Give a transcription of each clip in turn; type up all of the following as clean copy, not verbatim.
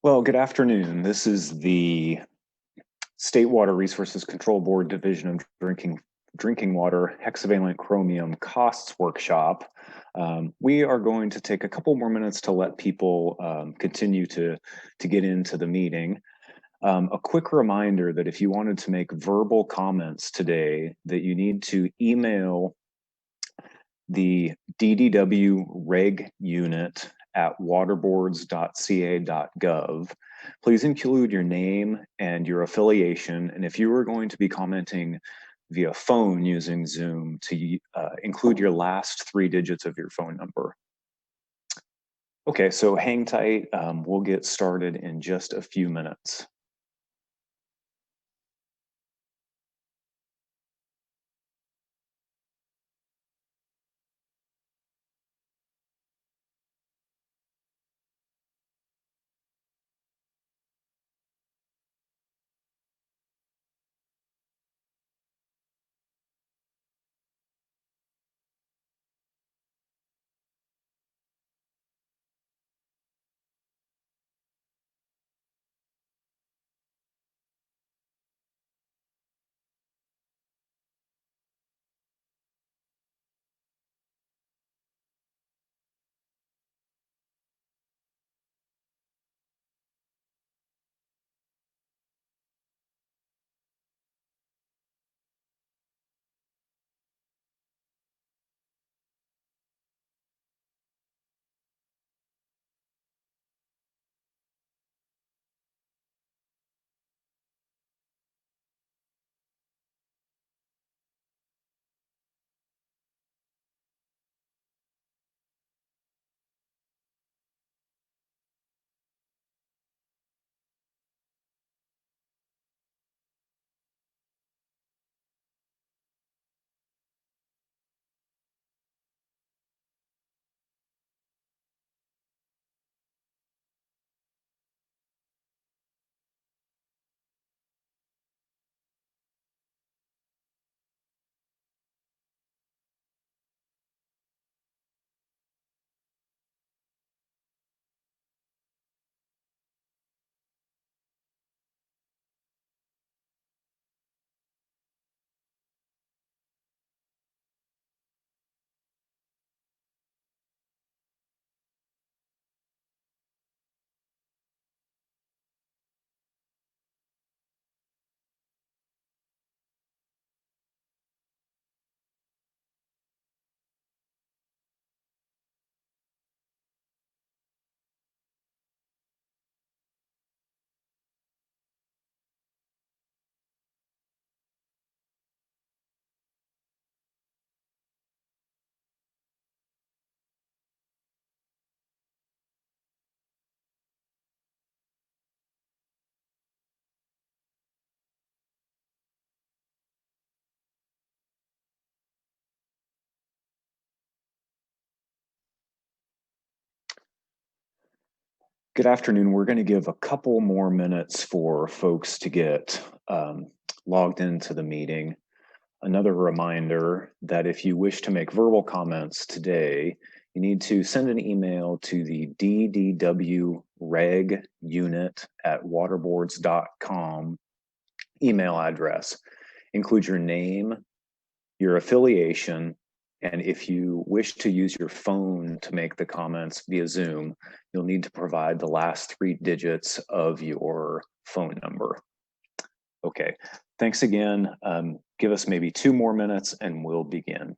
Well, good afternoon. This is the State Water Resources Control Board Division of Drinking Water Hexavalent Chromium Costs Workshop. We are going to take a couple more minutes to let people continue to get into the meeting. A quick reminder that if you wanted to make verbal comments today, that you need to email the DDW reg unit at waterboards.ca.gov. Please include your name and your affiliation. And if you are going to be commenting via phone using Zoom, to include your last 3 digits of your phone number. Okay, so hang tight. We'll get started in just a few minutes. Good afternoon. We're going to give a couple more minutes for folks to get logged into the meeting. Another reminder that if you wish to make verbal comments today, you need to send an email to the DDW reg unit at waterboards.com email address. Include your name, your affiliation, and if you wish to use your phone to make the comments via Zoom, you'll need to provide the last 3 digits of your phone number. Okay, thanks again. Give us maybe 2 more minutes and we'll begin.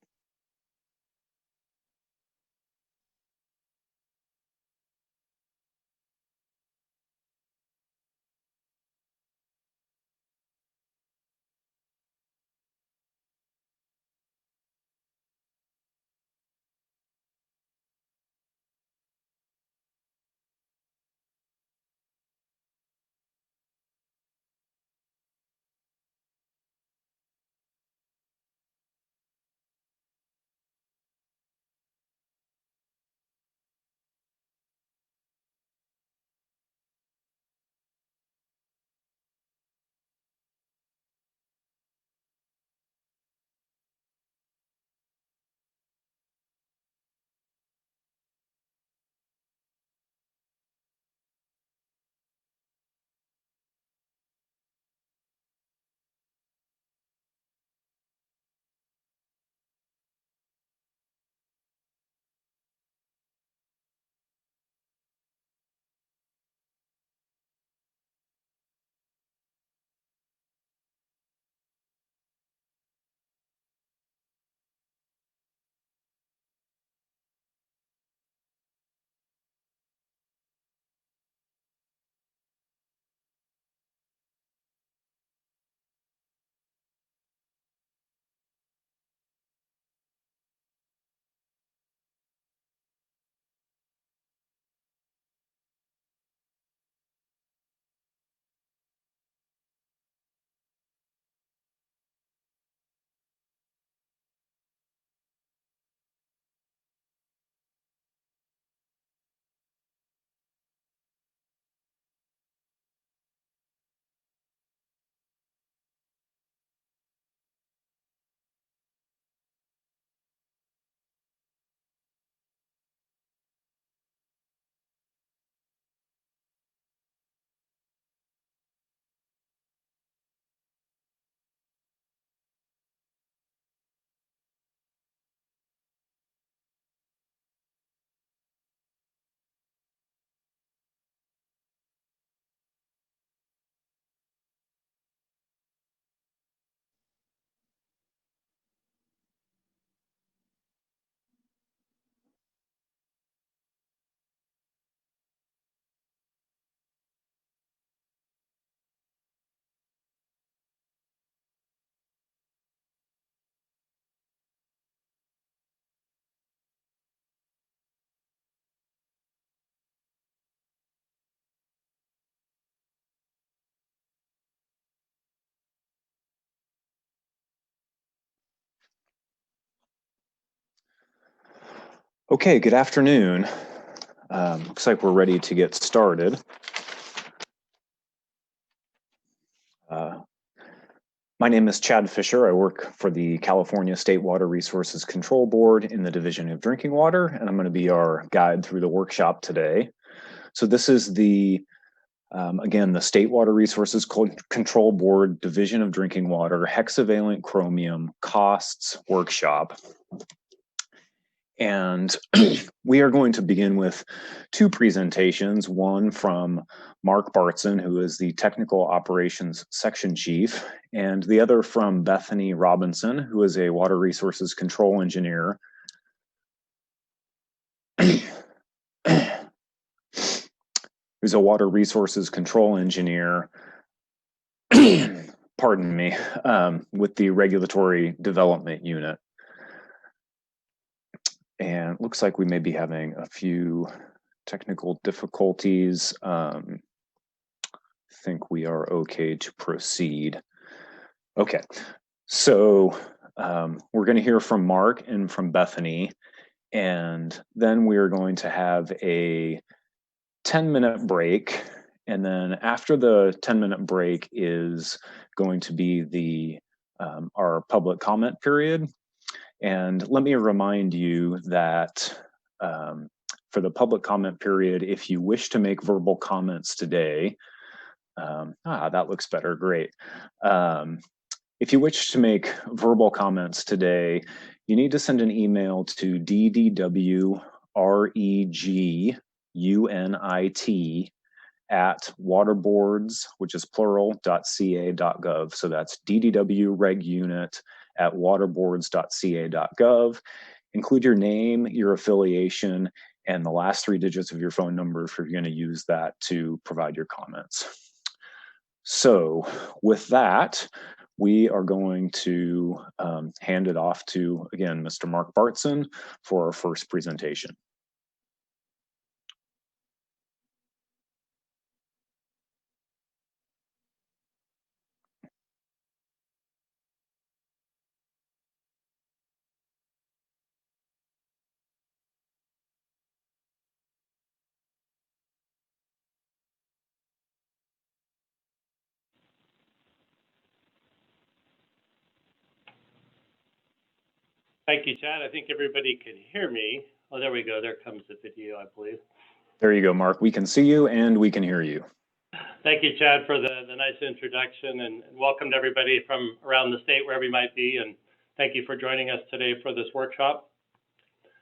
Okay, good afternoon. Looks like we're ready to get started. My name is Chad Fisher. I work for the California State Water Resources Control Board in the Division of Drinking Water, and I'm going to be our guide through the workshop today. So this is the, again, the State Water Resources Control Board Division of Drinking Water Hexavalent Chromium Costs Workshop. And we are going to begin with two presentations, one from Mark Bartson, who is the Technical Operations Section Chief, and the other from Bethany Robinson, who is a Water Resources Control Engineer. Who's a Water Resources Control Engineer, pardon me, with the Regulatory Development Unit. And it looks like we may be having a few technical difficulties. I think we are okay to proceed. Okay, so we're going to hear from Mark and from Bethany, and then we're going to have a 10-minute break. And then after the 10-minute break is going to be the our public comment period. And let me remind you that for the public comment period, if you wish to make verbal comments today, that looks better, great. If you wish to make verbal comments today, you need to send an email to ddwregunit@waterboards, which is plural, .ca.gov. So that's ddwregunit@waterboards.ca.gov. Include your name, your affiliation, and the last 3 digits of your phone number if you're going to use that to provide your comments. So with that, we are going to hand it off to, again, Mr. Mark Bartson for our first presentation. Thank you, Chad. I think everybody can hear me. Oh, there we go. There comes the video, I believe. There you go, Mark. We can see you and we can hear you. Thank you, Chad, for the nice introduction, and welcome to everybody from around the state, wherever you might be, and thank you for joining us today for this workshop.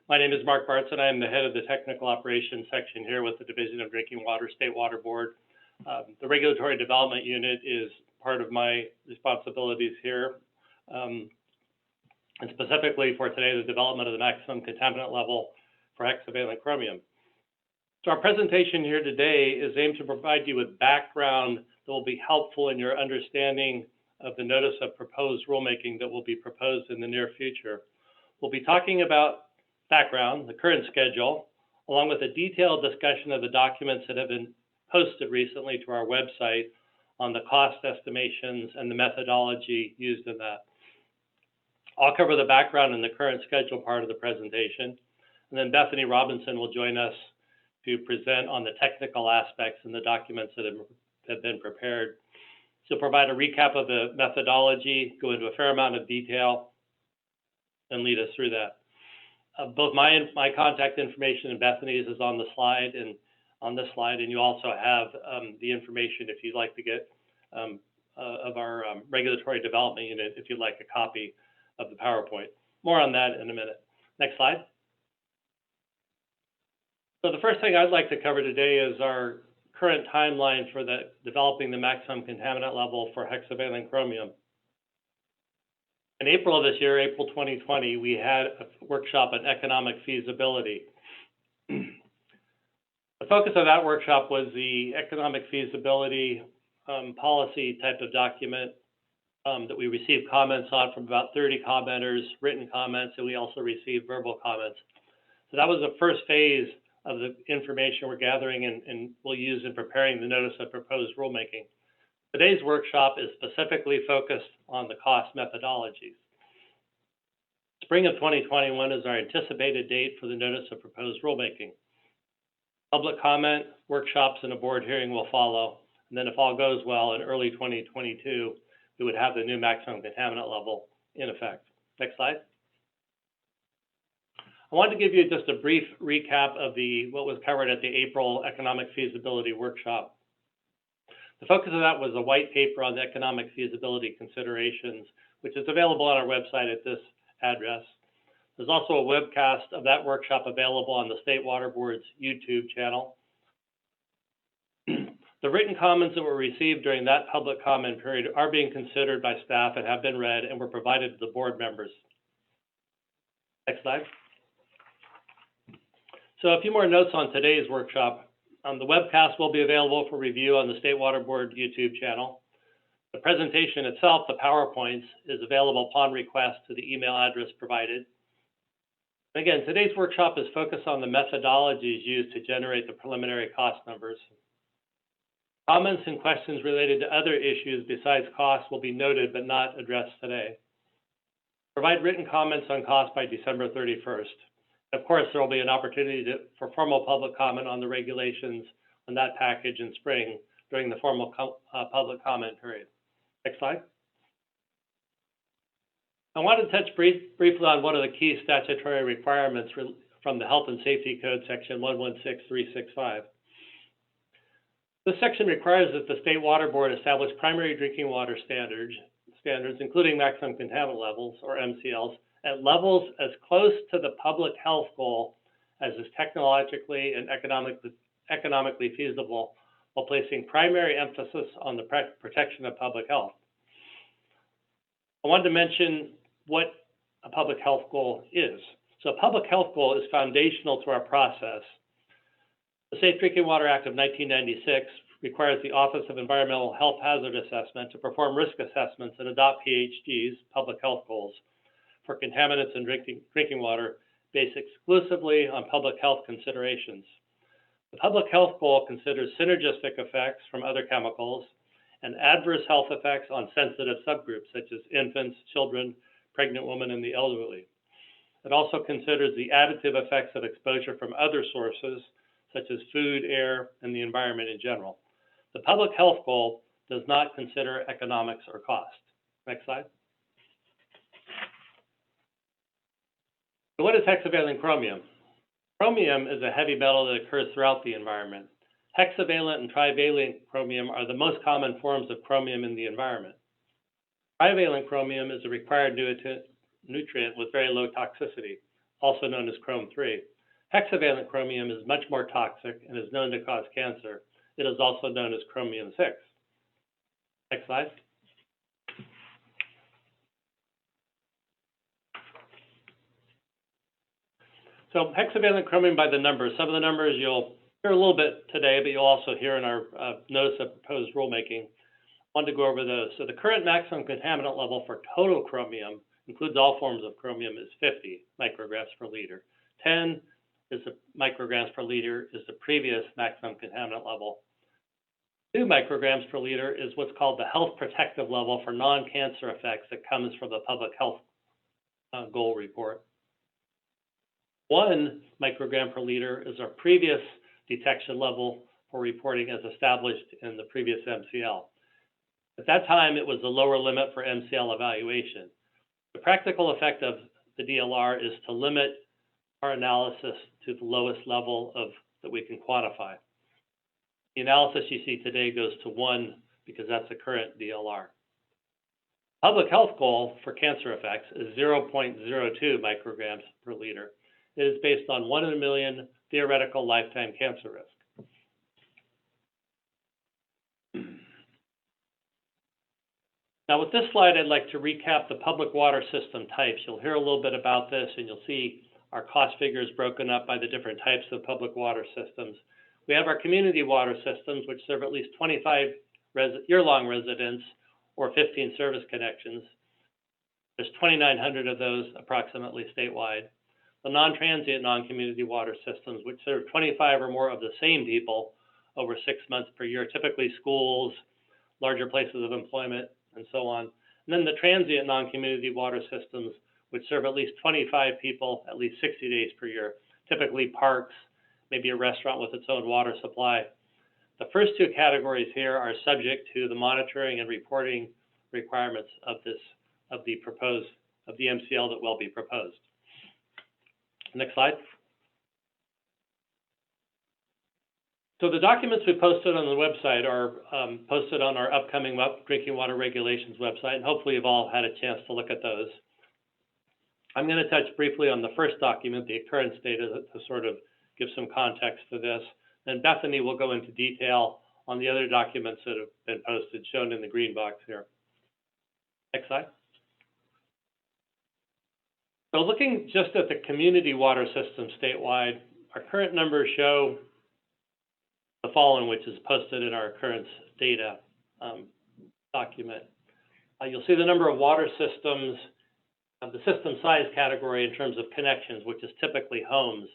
My name is Mark Bartson. I am the head of the Technical Operations Section here with the Division of Drinking Water, State Water Board. The Regulatory Development Unit is part of my responsibilities here. And specifically for today, the development of the maximum contaminant level for hexavalent chromium. So our presentation here today is aimed to provide you with background that will be helpful in your understanding of the notice of proposed rulemaking that will be proposed in the near future. We'll be talking about background, the current schedule, along with a detailed discussion of the documents that have been posted recently to our website on the cost estimations and the methodology used in that. I'll cover the background and the current schedule part of the presentation, and then Bethany Robinson will join us to present on the technical aspects and the documents that have been prepared. She'll provide a recap of the methodology, go into a fair amount of detail, and lead us through that. Both my contact information and Bethany's is on the slide, and you also have the information if you'd like to get of our Regulatory Development Unit if you'd like a copy of the PowerPoint. More on that in a minute. Next slide. So the first thing I'd like to cover today is our current timeline for developing the maximum contaminant level for hexavalent chromium. In April of this year, April 2020, we had a workshop on economic feasibility. The focus of that workshop was the economic feasibility policy type of document that we received comments on from about 30 commenters, written comments, and we also received verbal comments. So that was the first phase of the information we're gathering and we'll use in preparing the notice of proposed rulemaking. Today's workshop is specifically focused on the cost methodologies. spring of 2021 is our anticipated date for the notice of proposed rulemaking. Public comment, workshops, and a board hearing will follow. And then if all goes well, in early 2022, we would have the new maximum contaminant level in effect. Next slide. I wanted to give you just a brief recap of what was covered at the April Economic Feasibility Workshop. The focus of that was a white paper on the economic feasibility considerations, which is available on our website at this address. There's also a webcast of that workshop available on the State Water Board's YouTube channel. The written comments that were received during that public comment period are being considered by staff and have been read and were provided to the board members. Next slide. So a few more notes on today's workshop. The webcast will be available for review on the State Water Board YouTube channel. The presentation itself, the PowerPoints, is available upon request to the email address provided. Again, today's workshop is focused on the methodologies used to generate the preliminary cost numbers. Comments and questions related to other issues besides costs will be noted but not addressed today. Provide written comments on cost by December 31st. Of course, there will be an opportunity for formal public comment on the regulations on that package in spring during the formal public comment period. Next slide. I want to touch briefly on one of the key statutory requirements from the Health and Safety Code, section 116365. This section requires that the State Water Board establish primary drinking water standards, including maximum contaminant levels, or MCLs, at levels as close to the public health goal as is technologically and economically feasible, while placing primary emphasis on the protection of public health. I wanted to mention what a public health goal is. So a public health goal is foundational to our process. The Safe Drinking Water Act of 1996 requires the Office of Environmental Health Hazard Assessment to perform risk assessments and adopt PHGs, public health goals, for contaminants in drinking water based exclusively on public health considerations. The public health goal considers synergistic effects from other chemicals and adverse health effects on sensitive subgroups such as infants, children, pregnant women, and the elderly. It also considers the additive effects of exposure from other sources such as food, air, and the environment in general. The public health goal does not consider economics or cost. Next slide. So what is hexavalent chromium? Chromium is a heavy metal that occurs throughout the environment. Hexavalent and trivalent chromium are the most common forms of chromium in the environment. Trivalent chromium is a required nutrient with very low toxicity, also known as Chrome-3. Hexavalent chromium is much more toxic and is known to cause cancer. It is also known as chromium-6. Next slide. So hexavalent chromium by the numbers. Some of the numbers you'll hear a little bit today, but you'll also hear in our notice of proposed rulemaking. I wanted to go over those. So the current maximum contaminant level for total chromium, includes all forms of chromium, is 50 micrograms per liter. 10 is the micrograms per liter is the previous maximum contaminant level. 2 micrograms per liter is what's called the health protective level for non-cancer effects that comes from the public health goal report. 1 microgram per liter is our previous detection level for reporting as established in the previous MCL. At that time, it was the lower limit for MCL evaluation. The practical effect of the DLR is to limit our analysis to the lowest level that we can quantify. The analysis you see today goes to 1 because that's the current DLR. Public health goal for cancer effects is 0.02 micrograms per liter. It is based on 1 in a million theoretical lifetime cancer risk. Now with this slide, I'd like to recap the public water system types. You'll hear a little bit about this and you'll see our cost figures broken up by the different types of public water systems. We have our community water systems, which serve at least 25 year-long residents or 15 service connections. There's 2,900 of those approximately statewide. The non-transient non-community water systems, which serve 25 or more of the same people over 6 months per year, typically schools, larger places of employment, and so on. And then the transient non-community water systems, which serve at least 25 people at least 60 days per year, typically parks, maybe a restaurant with its own water supply. The first two categories here are subject to the monitoring and reporting requirements of the MCL that will be proposed. Next slide. So the documents we posted on the website are posted on our upcoming drinking water regulations website, and hopefully you've all had a chance to look at those. I'm going to touch briefly on the first document, the occurrence data, to sort of give some context to this. Then Bethany will go into detail on the other documents that have been posted, shown in the green box here. Next slide. So looking just at the community water system statewide, our current numbers show the following, which is posted in our occurrence data document. You'll see the number of water systems, the system size category in terms of connections, which is typically homes.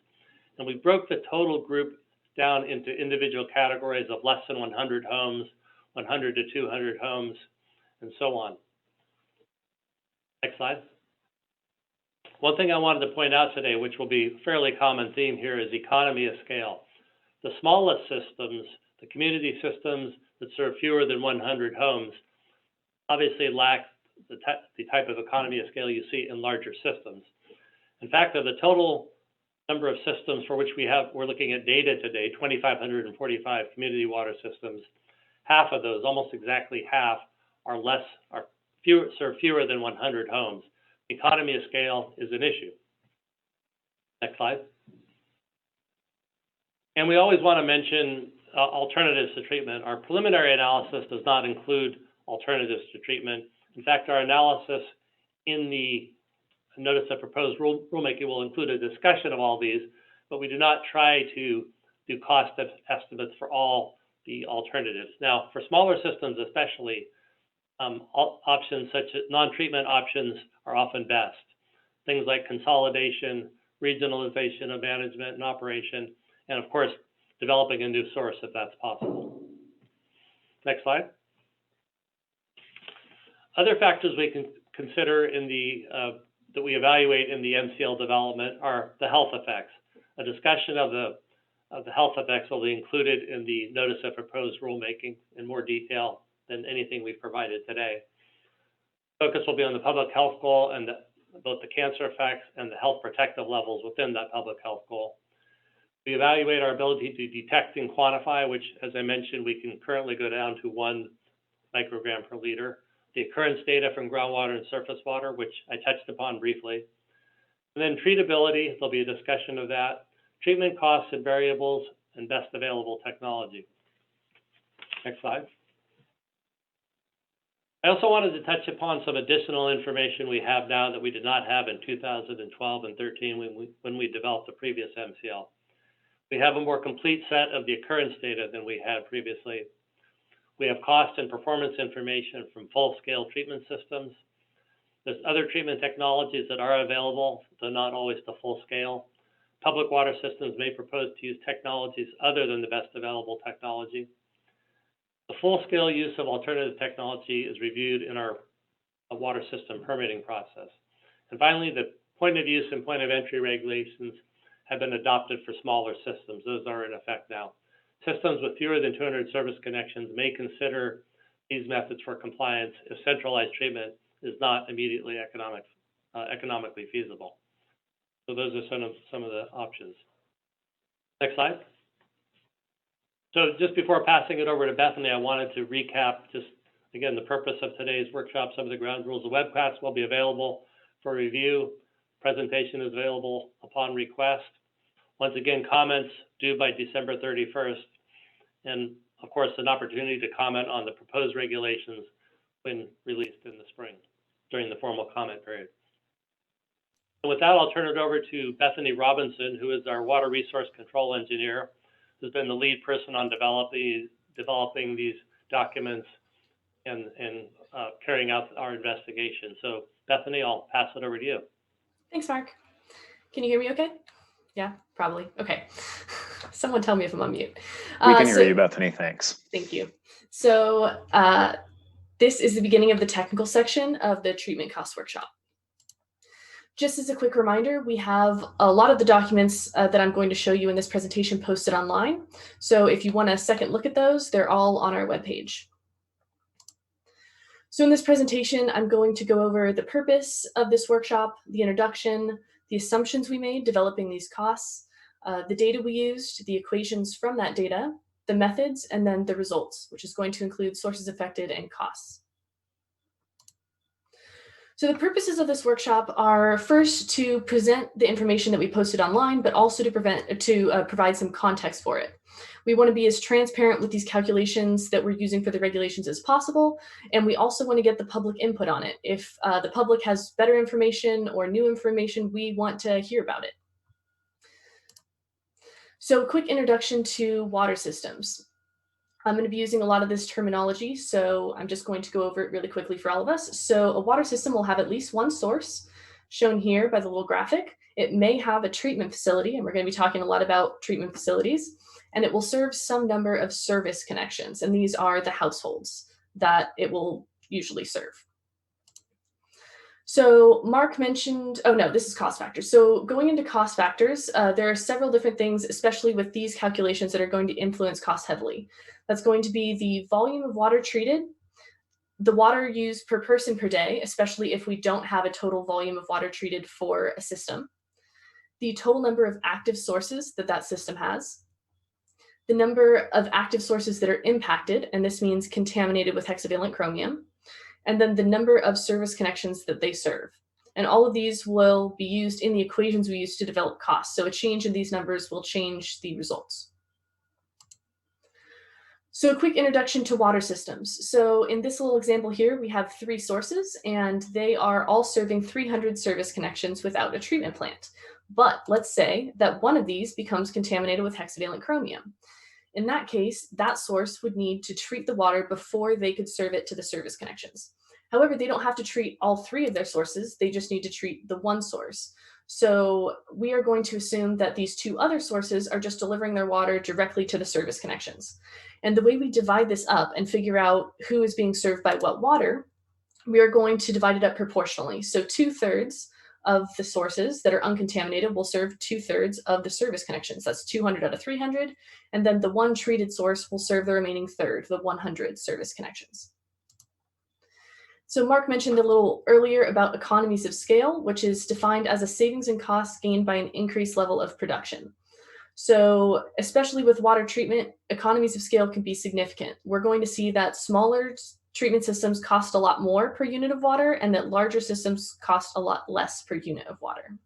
And we broke the total group down into individual categories of less than 100 homes, 100 to 200 homes, and so on. Next slide. One thing I wanted to point out today, which will be a fairly common theme here, is economy of scale. The smallest systems, the community systems that serve fewer than 100 homes, obviously lack the type of economy of scale you see in larger systems. In fact, of the total number of systems for which we're looking at data today, 2,545 community water systems, half of those, almost exactly half, serve fewer than 100 homes. Economy of scale is an issue. Next slide. And we always want to mention alternatives to treatment. Our preliminary analysis does not include alternatives to treatment. In fact, our analysis in the notice of proposed rulemaking will include a discussion of all these, but we do not try to do cost estimates for all the alternatives. Now, for smaller systems especially, options such as non-treatment options are often best. Things like consolidation, regionalization of management and operation, and of course, developing a new source if that's possible. Next slide. Other factors we can consider in that we evaluate in the MCL development are the health effects. A discussion of the health effects will be included in the notice of proposed rulemaking in more detail than anything we've provided today. Focus will be on the public health goal and both the cancer effects and the health protective levels within that public health goal. We evaluate our ability to detect and quantify, which, as I mentioned, we can currently go down to 1 microgram per liter. The occurrence data from groundwater and surface water, which I touched upon briefly. And then treatability, there'll be a discussion of that. Treatment costs and variables, and best available technology. Next slide. I also wanted to touch upon some additional information we have now that we did not have in 2012 and 13 when we developed the previous MCL. We have a more complete set of the occurrence data than we had previously. We have cost and performance information from full-scale treatment systems. There's other treatment technologies that are available, though not always to full scale. Public water systems may propose to use technologies other than the best available technology. The full-scale use of alternative technology is reviewed in our water system permitting process. And finally, the point of use and point of entry regulations have been adopted for smaller systems. Those are in effect now. Systems with fewer than 200 service connections may consider these methods for compliance if centralized treatment is not immediately economically feasible. So those are some of the options. Next slide. So just before passing it over to Bethany, I wanted to recap just, again, the purpose of today's workshop, some of the ground rules. The webcast will be available for review. Presentation is available upon request. Once again, comments due by December 31st. And of course, an opportunity to comment on the proposed regulations when released in the spring during the formal comment period. And with that, I'll turn it over to Bethany Robinson, who is our water resource control engineer, who's been the lead person on developing these documents and carrying out our investigation. So Bethany, I'll pass it over to you. Thanks, Mark. Can you hear me okay? Yeah, probably. Okay. Someone tell me if I'm on mute. We can hear you, Bethany. Thanks. Thank you. So this is the beginning of the technical section of the treatment cost workshop. Just as a quick reminder, we have a lot of the documents that I'm going to show you in this presentation posted online. So if you want a second look at those, they're all on our webpage. So in this presentation, I'm going to go over the purpose of this workshop, the introduction, the assumptions we made developing these costs, the data we used, the equations from that data, the methods, and then the results, which is going to include sources affected and costs. So the purposes of this workshop are first to present the information that we posted online, but also to provide some context for it. We want to be as transparent with these calculations that we're using for the regulations as possible, and we also want to get the public input on it. If the public has better information or new information, we want to hear about it. So a quick introduction to water systems. I'm going to be using a lot of this terminology, so I'm just going to go over it really quickly for all of us. So a water system will have at least one source, shown here by the little graphic. It may have a treatment facility, and we're going to be talking a lot about treatment facilities, and it will serve some number of service connections, and these are the households that it will usually serve. So Mark mentioned, oh no, this is cost factors. So going into cost factors, there are several different things, especially with these calculations, that are going to influence cost heavily. That's going to be the volume of water treated, the water used per person per day, especially if we don't have a total volume of water treated for a system, the total number of active sources that that system has, the number of active sources that are impacted, and this means contaminated with hexavalent chromium, and then the number of service connections that they serve. And all of these will be used in the equations we use to develop costs. So a change in these numbers will change the results. So a quick introduction to water systems. So in this little example here, we have 3 sources, and they are all serving 300 service connections without a treatment plant. But let's say that one of these becomes contaminated with hexavalent chromium. In that case, that source would need to treat the water before they could serve it to the service connections. However, they don't have to treat all 3 of their sources, they just need to treat the one source. So we are going to assume that these 2 other sources are just delivering their water directly to the service connections. And the way we divide this up and figure out who is being served by what water, we are going to divide it up proportionally. So 2/3 of the sources that are uncontaminated will serve 2/3 of the service connections. That's 200 out of 300. And then the one treated source will serve the remaining third, the 100 service connections. So Mark mentioned a little earlier about economies of scale, which is defined as a savings in costs gained by an increased level of production. So especially with water treatment, economies of scale can be significant. We're going to see that smaller treatment systems cost a lot more per unit of water, and that larger systems cost a lot less per unit of water.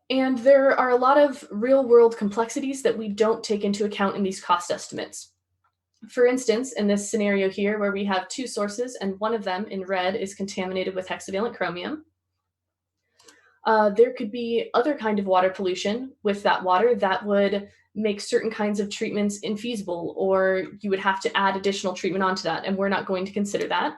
And there are a lot of real-world complexities that we don't take into account in these cost estimates. For instance, in this scenario here, where we have 2 sources and one of them in red is contaminated with hexavalent chromium, there could be other kind of water pollution with that water that would make certain kinds of treatments infeasible, or you would have to add additional treatment onto that, and we're not going to consider that.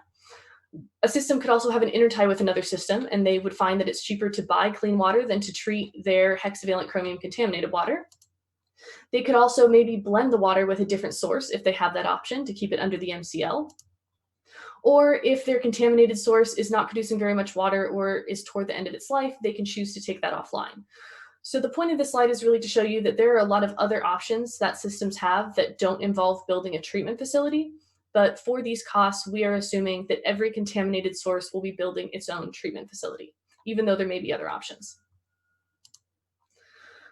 A system could also have an intertie with another system, and they would find that it's cheaper to buy clean water than to treat their hexavalent chromium contaminated water. They could also maybe blend the water with a different source if they have that option to keep it under the MCL. Or if their contaminated source is not producing very much water or is toward the end of its life, they can choose to take that offline. So the point of this slide is really to show you that there are a lot of other options that systems have that don't involve building a treatment facility. But for these costs, we are assuming that every contaminated source will be building its own treatment facility, even though there may be other options.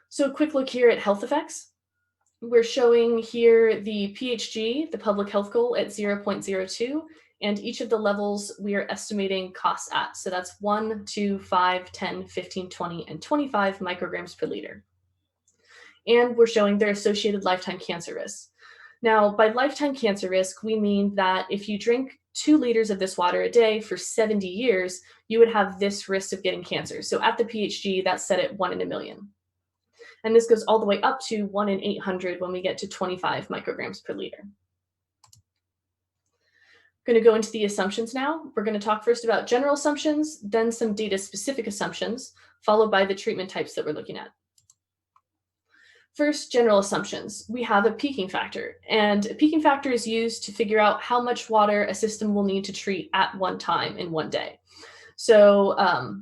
So a quick look here at health effects. We're showing here the PHG, the public health goal, at 0.02, and each of the levels we are estimating costs at. So that's 1, 2, 5, 10, 15, 20, and 25 micrograms per liter. And we're showing their associated lifetime cancer risks. Now, by lifetime cancer risk, we mean that if you drink 2 liters of this water a day for 70 years, you would have this risk of getting cancer. So at the PHG, that's set at 1 in a million. And this goes all the way up to 1 in 800 when we get to 25 micrograms per liter. I'm going to go into the assumptions now. We're going to talk first about general assumptions, then some data-specific assumptions, followed by the treatment types that we're looking at. First, general assumptions. We have a peaking factor, and a peaking factor is used to figure out how much water a system will need to treat at one time in one day. So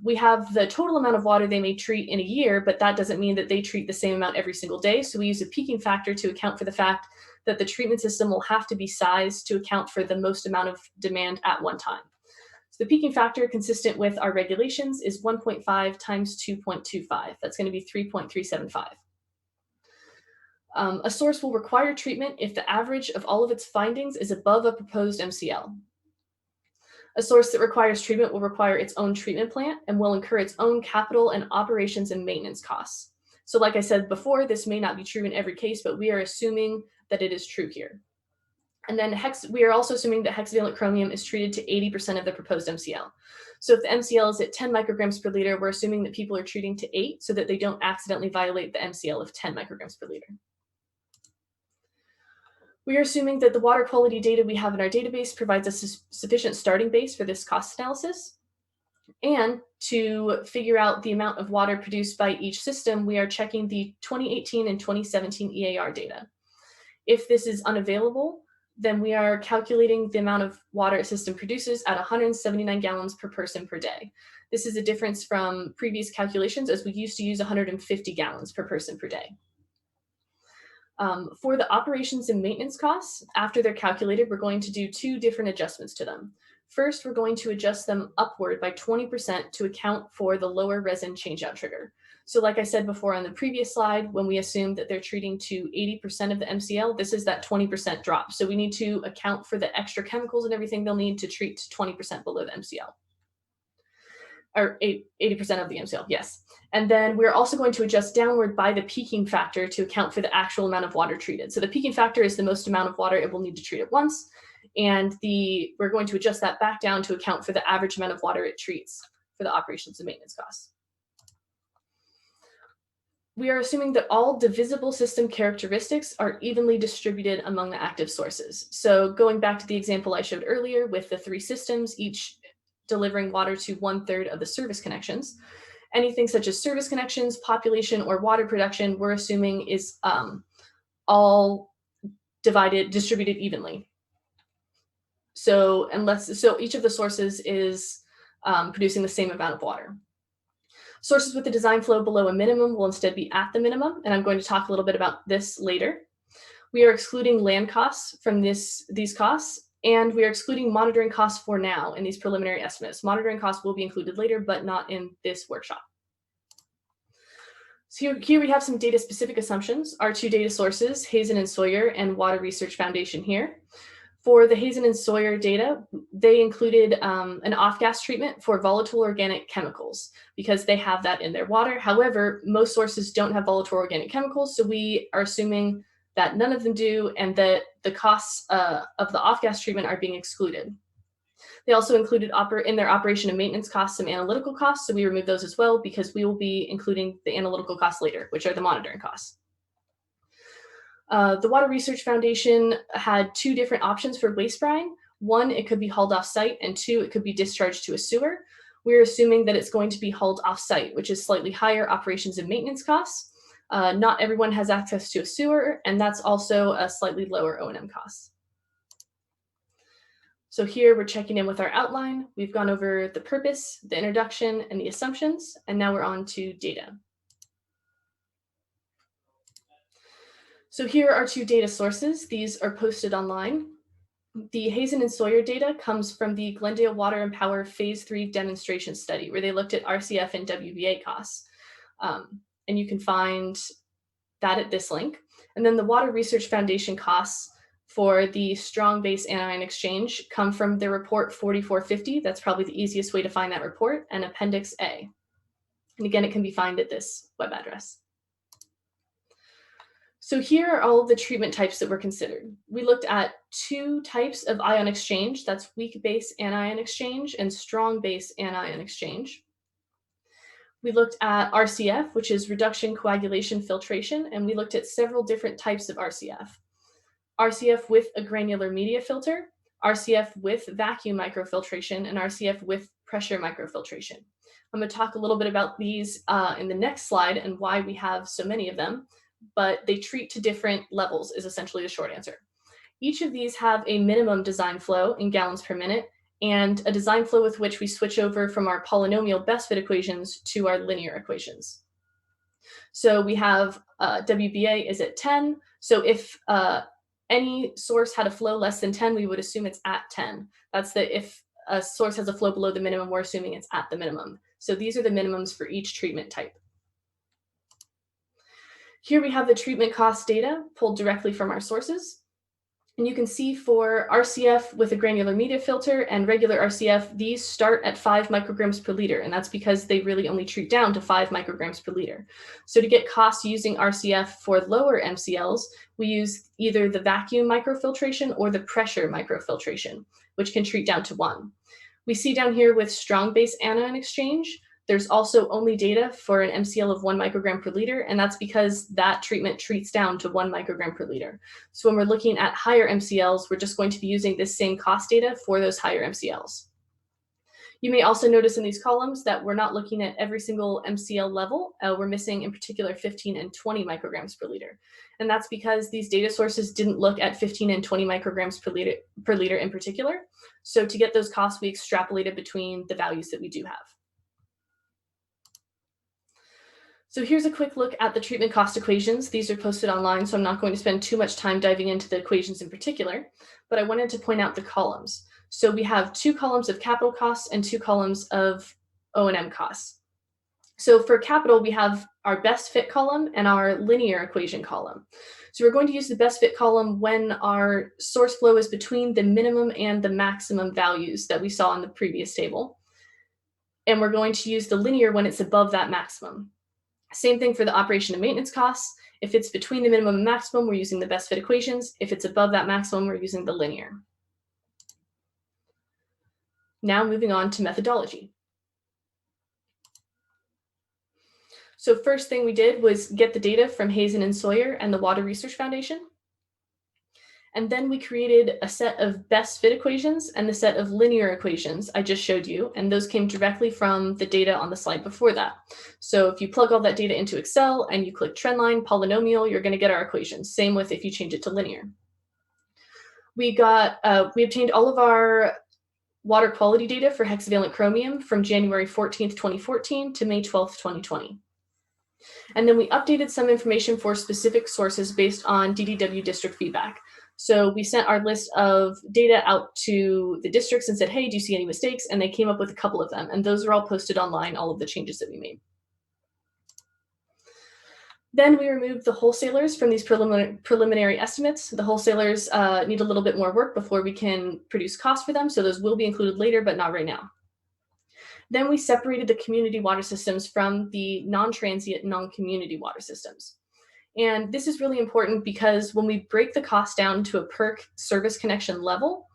we have the total amount of water they may treat in a year, but that doesn't mean that they treat the same amount every single day. So we use a peaking factor to account for the fact that the treatment system will have to be sized to account for the most amount of demand at one time. So the peaking factor, consistent with our regulations, is 1.5 times 2.25. That's going to be 3.375. A source will require treatment if the average of all of its findings is above a proposed MCL. A source that requires treatment will require its own treatment plant and will incur its own capital and operations and maintenance costs. So like I said before, this may not be true in every case, but we are assuming that it is true here. And then we are also assuming that hexavalent chromium is treated to 80% of the proposed MCL. So if the MCL is at 10 micrograms per liter, we're assuming that people are treating to 8 so that they don't accidentally violate the MCL of 10 micrograms per liter. We are assuming that the water quality data we have in our database provides us a sufficient starting base for this cost analysis. And to figure out the amount of water produced by each system, we are checking the 2018 and 2017 EAR data. If this is unavailable, then we are calculating the amount of water a system produces at 179 gallons per person per day. This is a difference from previous calculations, as we used to use 150 gallons per person per day. For the operations and maintenance costs, after they're calculated, we're going to do 2 different adjustments to them. First, we're going to adjust them upward by 20% to account for the lower resin changeout trigger. So like I said before on the previous slide, when we assumed that they're treating to 80% of the MCL, this is that 20% drop. So we need to account for the extra chemicals and everything they'll need to treat to 20% below the MCL. Or 80% of the MCL, yes. And then we're also going to adjust downward by the peaking factor to account for the actual amount of water treated. So the peaking factor is the most amount of water it will need to treat at once. And we're going to adjust that back down to account for the average amount of water it treats for the operations and maintenance costs. We are assuming that all divisible system characteristics are evenly distributed among the active sources. So going back to the example I showed earlier with the 3 systems, each delivering water to 1/3 of the service connections. Anything such as service connections, population, or water production, we're assuming is all distributed evenly. So each of the sources is producing the same amount of water. Sources with a design flow below a minimum will instead be at the minimum, and I'm going to talk a little bit about this later. We are excluding land costs from these costs, and we are excluding monitoring costs for now in these preliminary estimates. Monitoring costs will be included later, but not in this workshop. So here we have some data-specific assumptions. Our 2 data sources, Hazen and Sawyer, and Water Research Foundation here. For the Hazen and Sawyer data, they included an off-gas treatment for volatile organic chemicals because they have that in their water. However, most sources don't have volatile organic chemicals, so we are assuming that none of them do and that the costs of the off-gas treatment are being excluded. They also included in their operation and maintenance costs some analytical costs, so we remove those as well because we will be including the analytical costs later, which are the monitoring costs. The Water Research Foundation had 2 different options for waste brine. 1, it could be hauled off-site, and 2, it could be discharged to a sewer. We're assuming that it's going to be hauled off-site, which is slightly higher operations and maintenance costs. Not everyone has access to a sewer, and that's also a slightly lower O&M cost. So here we're checking in with our outline. We've gone over the purpose, the introduction, and the assumptions, and now we're on to data. So here are 2 data sources. These are posted online. The Hazen and Sawyer data comes from the Glendale Water and Power Phase 3 demonstration study, where they looked at RCF and WBA costs. And you can find that at this link. And then the Water Research Foundation costs for the strong base anion exchange come from the report 4450. That's probably the easiest way to find that report, and Appendix A. And again, it can be found at this web address. So here are all of the treatment types that were considered. We looked at 2 types of ion exchange. That's weak base anion exchange and strong base anion exchange. We looked at RCF, which is reduction, coagulation, filtration, and we looked at several different types of RCF. RCF with a granular media filter, RCF with vacuum microfiltration, and RCF with pressure microfiltration. I'm going to talk a little bit about these in the next slide and why we have so many of them, but they treat to different levels is essentially the short answer. Each of these have a minimum design flow in gallons per minute and a design flow with which we switch over from our polynomial best fit equations to our linear equations. So we have WBA is at 10. So if any source had a flow less than 10, we would assume it's at 10. That's if a source has a flow below the minimum, we're assuming it's at the minimum. So these are the minimums for each treatment type. Here we have the treatment cost data pulled directly from our sources. And you can see for RCF with a granular media filter and regular RCF, these start at 5 micrograms per liter. And that's because they really only treat down to 5 micrograms per liter. So to get costs using RCF for lower MCLs, we use either the vacuum microfiltration or the pressure microfiltration, which can treat down to 1. We see down here with strong base anion exchange, there's also only data for an MCL of 1 microgram per liter, and that's because that treatment treats down to 1 microgram per liter. So when we're looking at higher MCLs, we're just going to be using this same cost data for those higher MCLs. You may also notice in these columns that we're not looking at every single MCL level. We're missing in particular 15 and 20 micrograms per liter. And that's because these data sources didn't look at 15 and 20 micrograms per liter in particular. So to get those costs, we extrapolated between the values that we do have. So here's a quick look at the treatment cost equations. These are posted online, so I'm not going to spend too much time diving into the equations in particular, but I wanted to point out the columns. So we have 2 columns of capital costs and 2 columns of O&M costs. So for capital, we have our best fit column and our linear equation column. So we're going to use the best fit column when our source flow is between the minimum and the maximum values that we saw in the previous table. And we're going to use the linear when it's above that maximum. Same thing for the operation and maintenance costs. If it's between the minimum and maximum, we're using the best fit equations. If it's above that maximum, we're using the linear. Now moving on to methodology. So first thing we did was get the data from Hazen and Sawyer and the Water Research Foundation. And then we created a set of best fit equations and the set of linear equations I just showed you. And those came directly from the data on the slide before that. So if you plug all that data into Excel and you click trendline, polynomial, you're going to get our equations. Same with if you change it to linear. We obtained all of our water quality data for hexavalent chromium from January 14th, 2014 to May 12th, 2020. And then we updated some information for specific sources based on DDW district feedback. So we sent our list of data out to the districts and said, hey, do you see any mistakes? And they came up with a couple of them. And those are all posted online, all of the changes that we made. Then we removed the wholesalers from these preliminary estimates. The wholesalers need a little bit more work before we can produce costs for them. So those will be included later, but not right now. Then we separated the community water systems from the non-transient, non-community water systems. And this is really important because when we break the cost down to a per service connection level,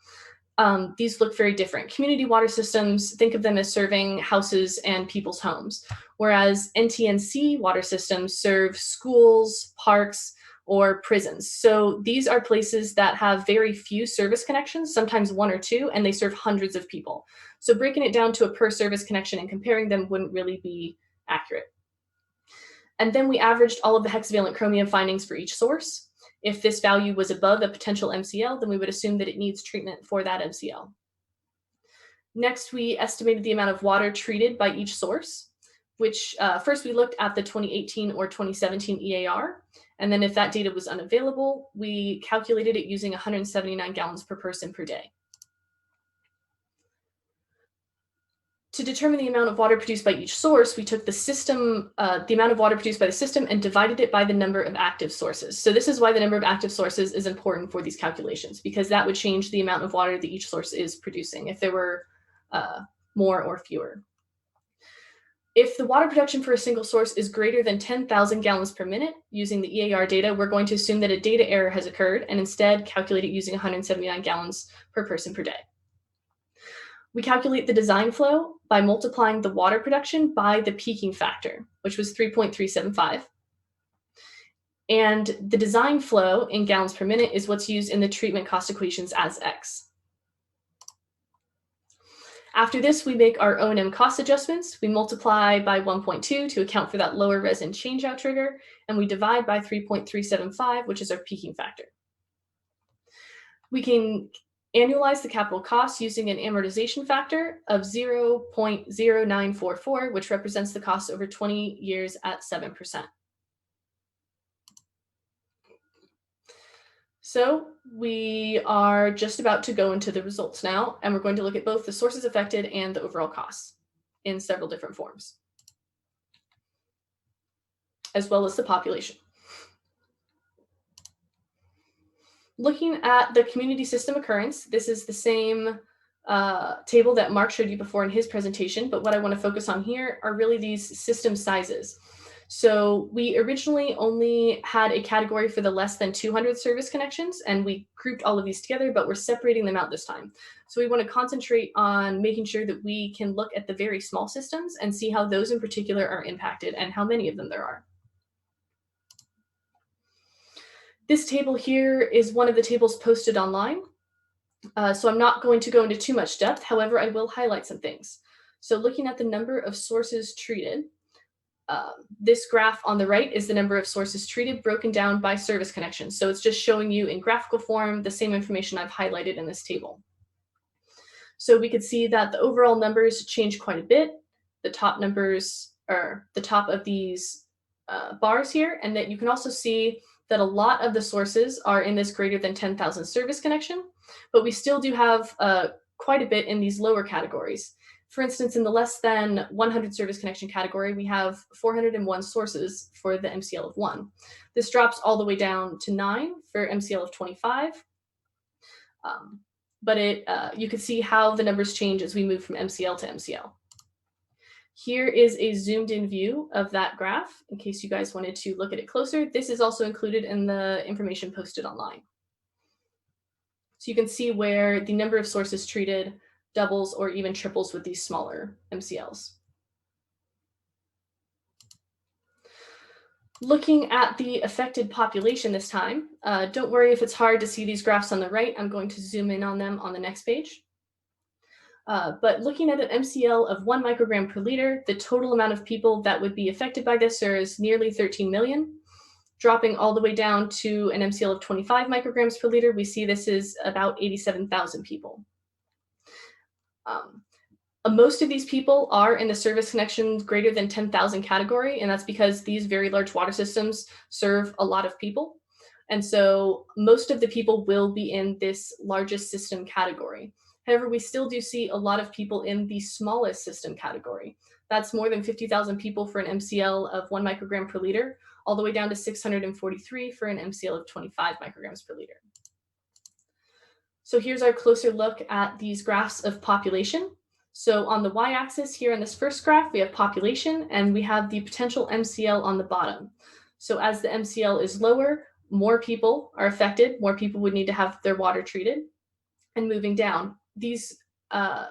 these look very different. Community water systems, think of them as serving houses and people's homes, whereas NTNC water systems serve schools, parks, or prisons. So these are places that have very few service connections, sometimes 1 or 2, and they serve hundreds of people. So breaking it down to a per service connection and comparing them wouldn't really be accurate. And then we averaged all of the hexavalent chromium findings for each source. If this value was above a potential MCL, then we would assume that it needs treatment for that MCL. Next, we estimated the amount of water treated by each source, which first we looked at the 2018 or 2017 EAR. And then if that data was unavailable, we calculated it using 179 gallons per person per day. To determine the amount of water produced by each source, we took the system, the amount of water produced by the system, and divided it by the number of active sources. So this is why the number of active sources is important for these calculations, because that would change the amount of water that each source is producing, if there were more or fewer. If the water production for a single source is greater than 10,000 gallons per minute using the EAR data, we're going to assume that a data error has occurred and instead calculate it using 179 gallons per person per day. We calculate the design flow by multiplying the water production by the peaking factor, which was 3.375. And the design flow in gallons per minute is what's used in the treatment cost equations as X. After this, we make our O&M cost adjustments. We multiply by 1.2 to account for that lower resin changeout trigger, and we divide by 3.375, which is our peaking factor. We can Annualize the capital cost using an amortization factor of 0.0944, which represents the cost over 20 years at 7%. So we are just about to go into the results now, and we're going to look at both the sources affected and the overall costs in several different forms, as well as the population. Looking at the community system occurrence, this is the same table that Mark showed you before in his presentation, but what I want to focus on here are really these system sizes. So we originally only had a category for the less than 200 service connections, and we grouped all of these together, but we're separating them out this time. So we want to concentrate on making sure that we can look at the very small systems and see how those in particular are impacted and how many of them there are. This table here is one of the tables posted online. So I'm not going to go into too much depth. However, I will highlight some things. So looking at the number of sources treated, this graph on the right is the number of sources treated broken down by service connection. So it's just showing you in graphical form the same information I've highlighted in this table. So we could see that the overall numbers change quite a bit. The top numbers are the top of these bars here, and that you can also see that a lot of the sources are in this greater than 10,000 service connection, but we still do have quite a bit in these lower categories. For instance, in the less than 100 service connection category, we have 401 sources for the MCL of 1. This drops all the way down to 9 for MCL of 25. But you can see how the numbers change as we move from MCL to MCL. Here is a zoomed in view of that graph in case you guys wanted to look at it closer. This is also included in the information posted online. So you can see where the number of sources treated doubles or even triples with these smaller MCLs. Looking at the affected population this time, don't worry if it's hard to see these graphs on the right. I'm going to zoom in on them on the next page. But looking at an MCL of 1 microgram per liter, the total amount of people that would be affected by this is nearly 13 million. Dropping all the way down to an MCL of 25 micrograms per liter, we see this is about 87,000 people. Most of these people are in the service connections greater than 10,000 category, and that's because these very large water systems serve a lot of people. And so most of the people will be in this largest system category. However, we still do see a lot of people in the smallest system category. That's more than 50,000 people for an MCL of 1 microgram per liter, all the way down to 643 for an MCL of 25 micrograms per liter. So here's our closer look at these graphs of population. So on the y-axis here in this first graph, we have population, and we have the potential MCL on the bottom. So as the MCL is lower, more people are affected, more people would need to have their water treated. And moving down, these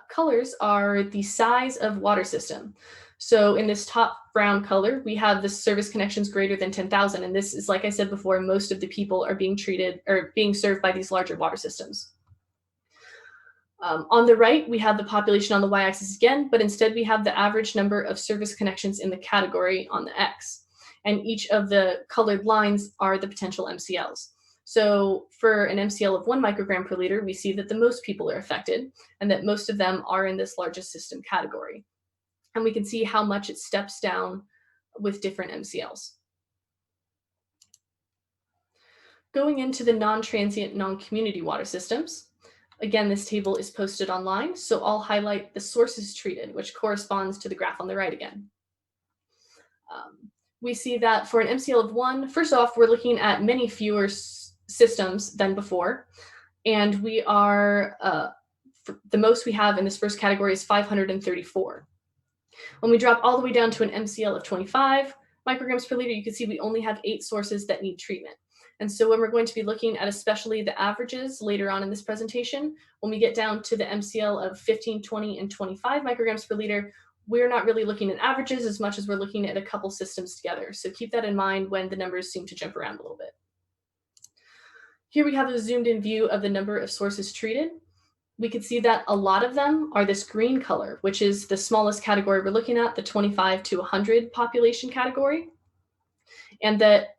colors are the size of water system. So in this top brown color, we have the service connections greater than 10,000. And this is, like I said before, most of the people are being treated or being served by these larger water systems. On the right, we have the population on the y-axis again, but instead we have the average number of service connections in the category on the x. And each of the colored lines are the potential MCLs. So for an MCL of 1 microgram per liter, we see that the most people are affected and that most of them are in this largest system category. And we can see how much it steps down with different MCLs. Going into the non-transient, non-community water systems, again, this table is posted online, so I'll highlight the sources treated, which corresponds to the graph on the right again. We see that for an MCL of 1, first off, we're looking at many fewer systems than before, and we are, the most we have in this first category is 534. When we drop all the way down to an MCL of 25 micrograms per liter, you can see we only have 8 sources that need treatment. And so when we're going to be looking at especially the averages later on in this presentation, when we get down to the MCL of 15, 20, and 25 micrograms per liter, we're not really looking at averages as much as we're looking at a couple systems together. So keep that in mind when the numbers seem to jump around a little bit. Here we have a zoomed in view of the number of sources treated. We can see that a lot of them are this green color, which is the smallest category we're looking at, the 25 to 100 population category. And that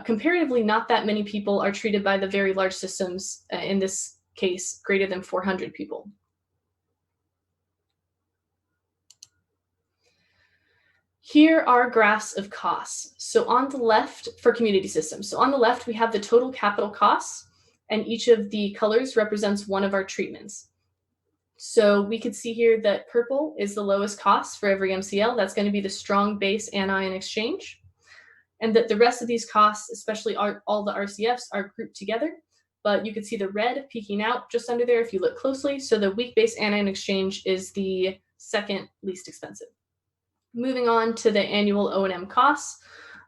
comparatively, not that many people are treated by the very large systems in this case greater than 400 people. Here are graphs of costs. So on the left, for community systems. So on the left, we have the total capital costs, and each of the colors represents one of our treatments. So we could see here that purple is the lowest cost for every MCL. That's going to be the strong base anion exchange. And that the rest of these costs, especially all the RCFs, are grouped together. But you can see the red peeking out just under there if you look closely. So the weak base anion exchange is the second least expensive. Moving on to the annual O&M costs,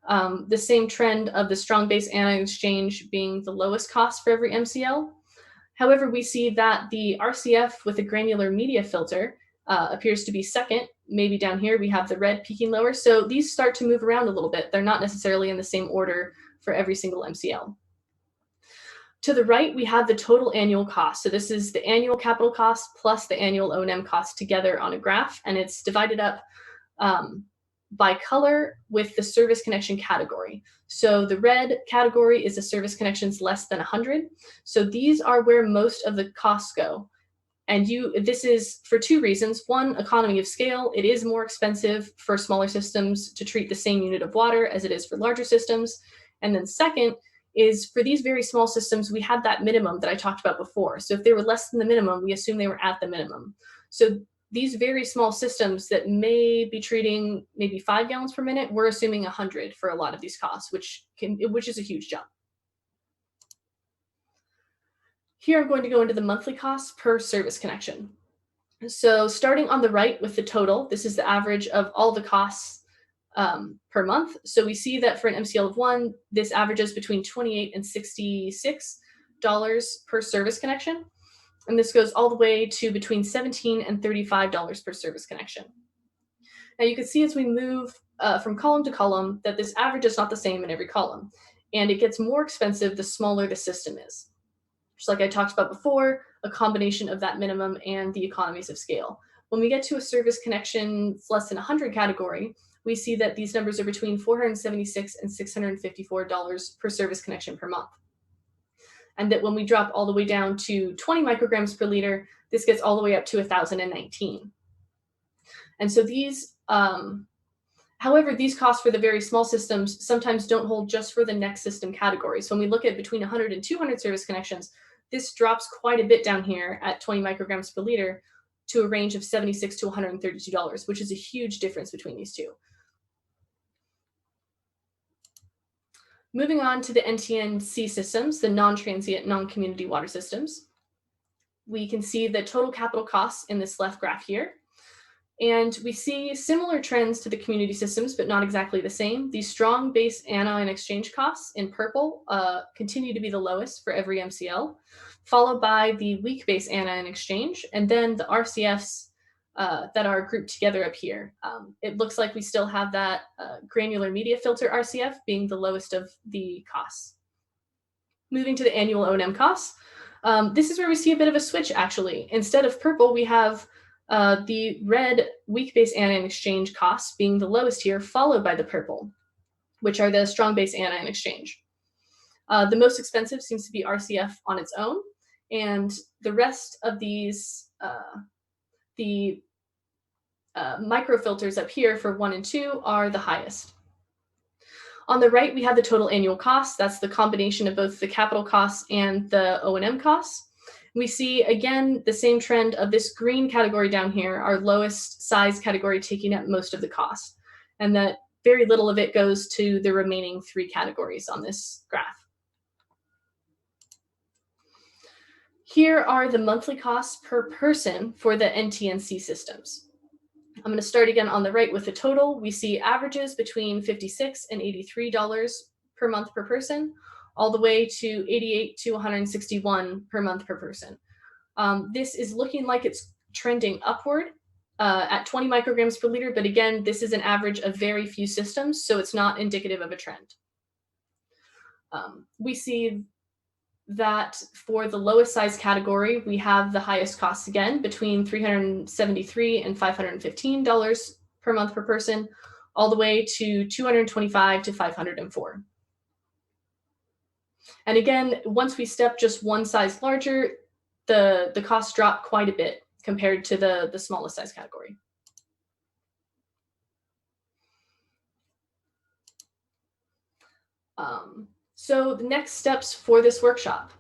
the same trend of the strong base anion exchange being the lowest cost for every MCL. However, we see that the RCF with a granular media filter appears to be second. Maybe down here we have the red peaking lower. So these start to move around a little bit. They're not necessarily in the same order for every single MCL. To the right, we have the total annual cost. So this is the annual capital cost plus the annual O&M cost together on a graph, and it's divided up by color with the service connection category. So the red category is the service connections less than 100. So these are where most of the costs go. And this is for two reasons. One, economy of scale. It is more expensive for smaller systems to treat the same unit of water as it is for larger systems. And then second is for these very small systems, we had that minimum that I talked about before. So if they were less than the minimum, we assume they were at the minimum. So these very small systems that may be treating maybe 5 gallons per minute, we're assuming 100 for a lot of these costs, which is a huge jump. Here I'm going to go into the monthly costs per service connection. So starting on the right with the total, this is the average of all the costs per month. So we see that for an MCL of 1, this averages between $28 and $66 per service connection. And this goes all the way to between $17 and $35 per service connection. Now you can see as we move from column to column that this average is not the same in every column. And it gets more expensive the smaller the system is. Just like I talked about before, a combination of that minimum and the economies of scale. When we get to a service connection less than 100 category, we see that these numbers are between $476 and $654 per service connection per month. And that when we drop all the way down to 20 micrograms per liter, this gets all the way up to 1,019. And so these, however, these costs for the very small systems sometimes don't hold just for the next system category. So when we look at between 100 and 200 service connections, this drops quite a bit down here at 20 micrograms per liter to a range of $76 to $132, which is a huge difference between these two. Moving on to the NTNC systems, the non-transient, non-community water systems, we can see the total capital costs in this left graph here. And we see similar trends to the community systems, but not exactly the same. These strong base anion exchange costs in purple continue to be the lowest for every MCL, followed by the weak base anion exchange, and then the RCFs that are grouped together up here. It looks like we still have that granular media filter RCF being the lowest of the costs. Moving to the annual O&M costs, this is where we see a bit of a switch actually. Instead of purple, we have the red weak base anion exchange costs being the lowest here, followed by the purple, which are the strong base anion exchange. The most expensive seems to be RCF on its own, and the rest of these, the microfilters up here for 1 and 2 are the highest. On the right, we have the total annual cost. That's the combination of both the capital costs and the O&M costs. We see, again, the same trend of this green category down here, our lowest size category taking up most of the cost, and that very little of it goes to the remaining 3 categories on this graph. Here are the monthly costs per person for the NTNC systems. I'm going to start again on the right with the total. We see averages between $56 and $83 per month per person, all the way to $88 to $161 per month per person. This is looking like it's trending upward at 20 micrograms per liter, but again, this is an average of very few systems, so it's not indicative of a trend. We see that for the lowest size category, we have the highest costs again, between $373 and $515 per month per person, all the way to $225 to $504. And again, once we step just one size larger, the costs drop quite a bit compared to the smallest size category. So the next steps for this workshop,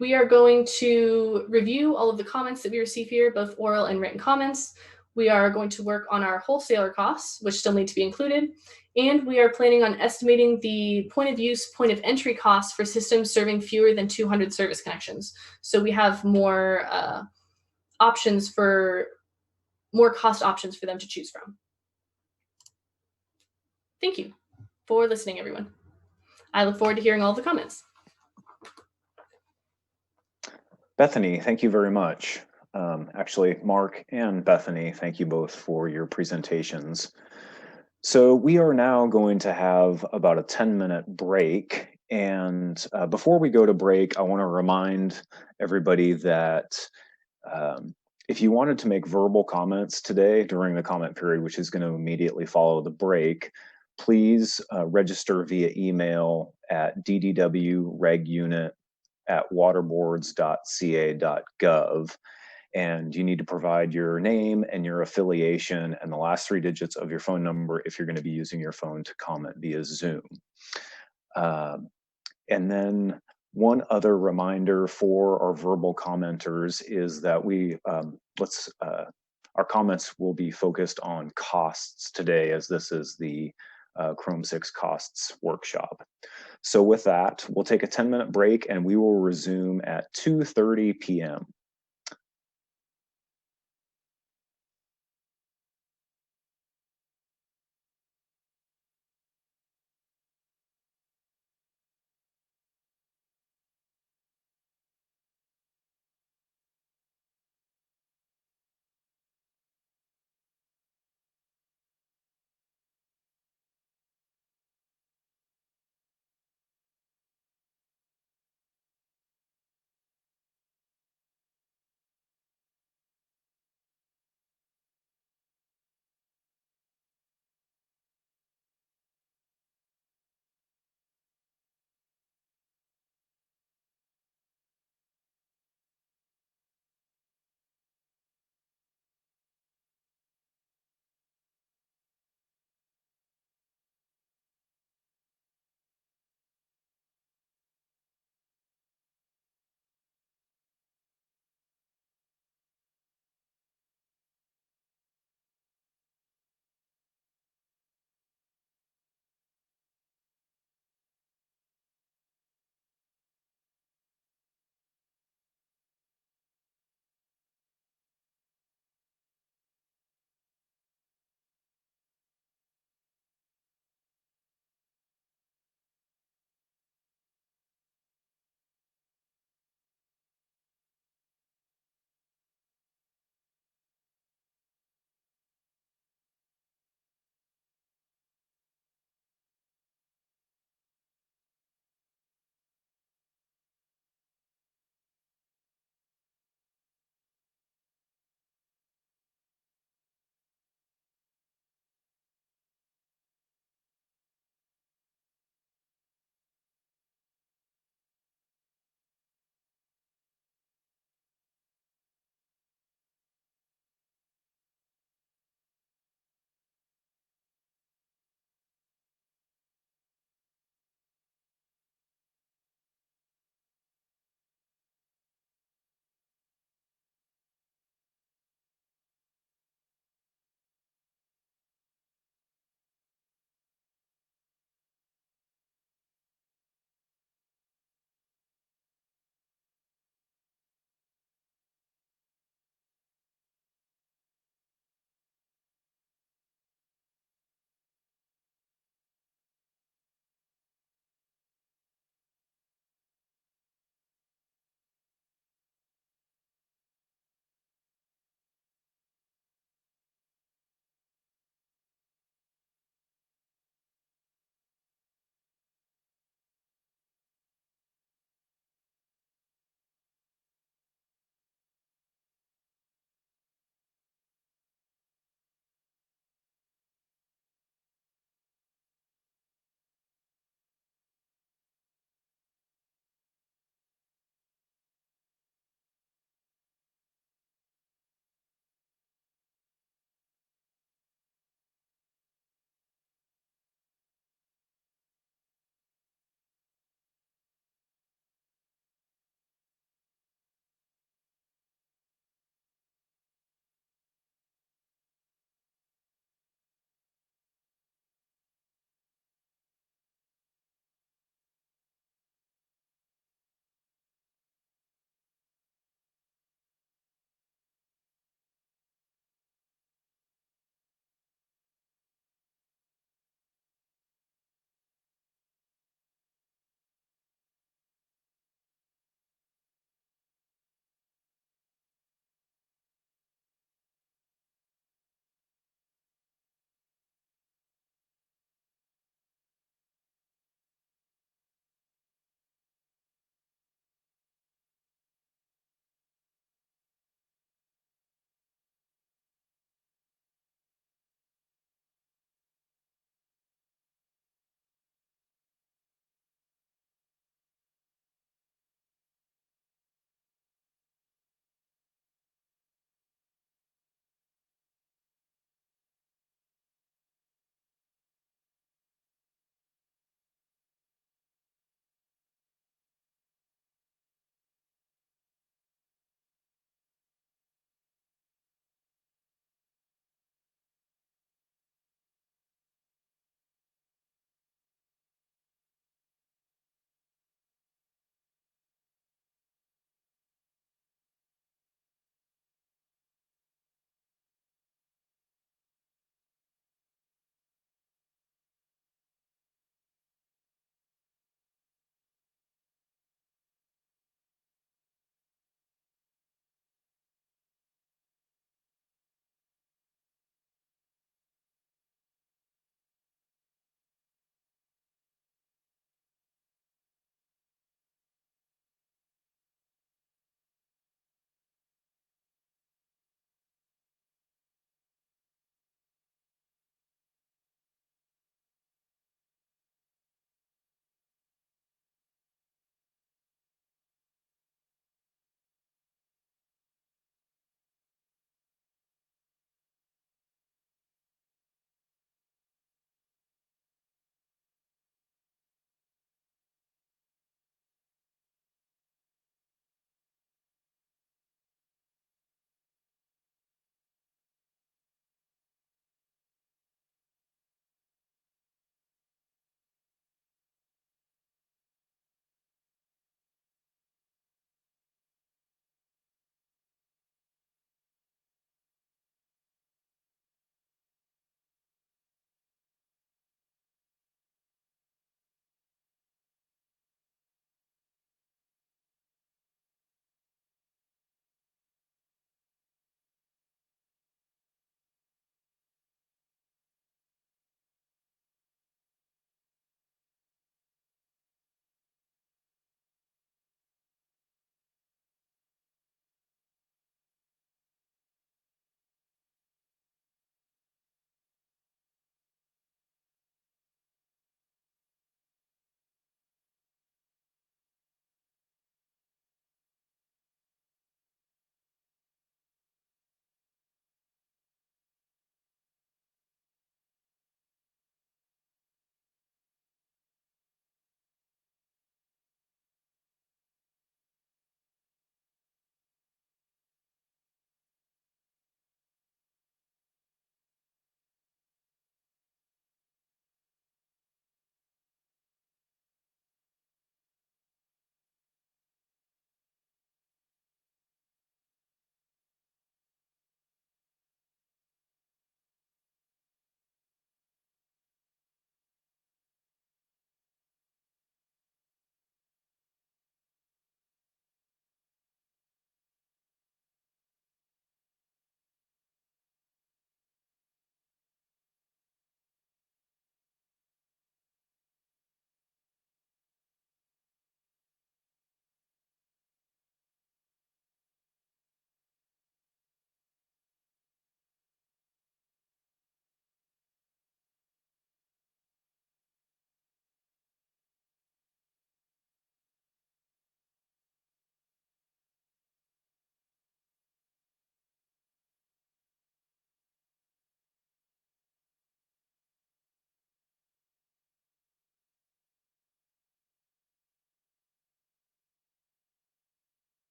we are going to review all of the comments that we receive here, both oral and written comments. We are going to work on our wholesaler costs, which still need to be included. And we are planning on estimating the point of use, point of entry costs for systems serving fewer than 200 service connections. So we have more options for more cost options for them to choose from. Thank you for listening, everyone. I look forward to hearing all the comments. Bethany, thank you very much. Actually, Mark and Bethany, thank you both for your presentations. So we are now going to have about a 10-minute break. And before we go to break, I want to remind everybody that if you wanted to make verbal comments today during the comment period, which is going to immediately follow the break, please register via email at ddwregunit@waterboards.ca.gov. And you need to provide your name and your affiliation and the last 3 digits of your phone number if you're going to be using your phone to comment via Zoom. And then one other reminder for our verbal commenters is that our comments will be focused on costs today, as this is the Chrome 6 costs workshop. So with that, we'll take a 10-minute break and we will resume at 2:30 p.m.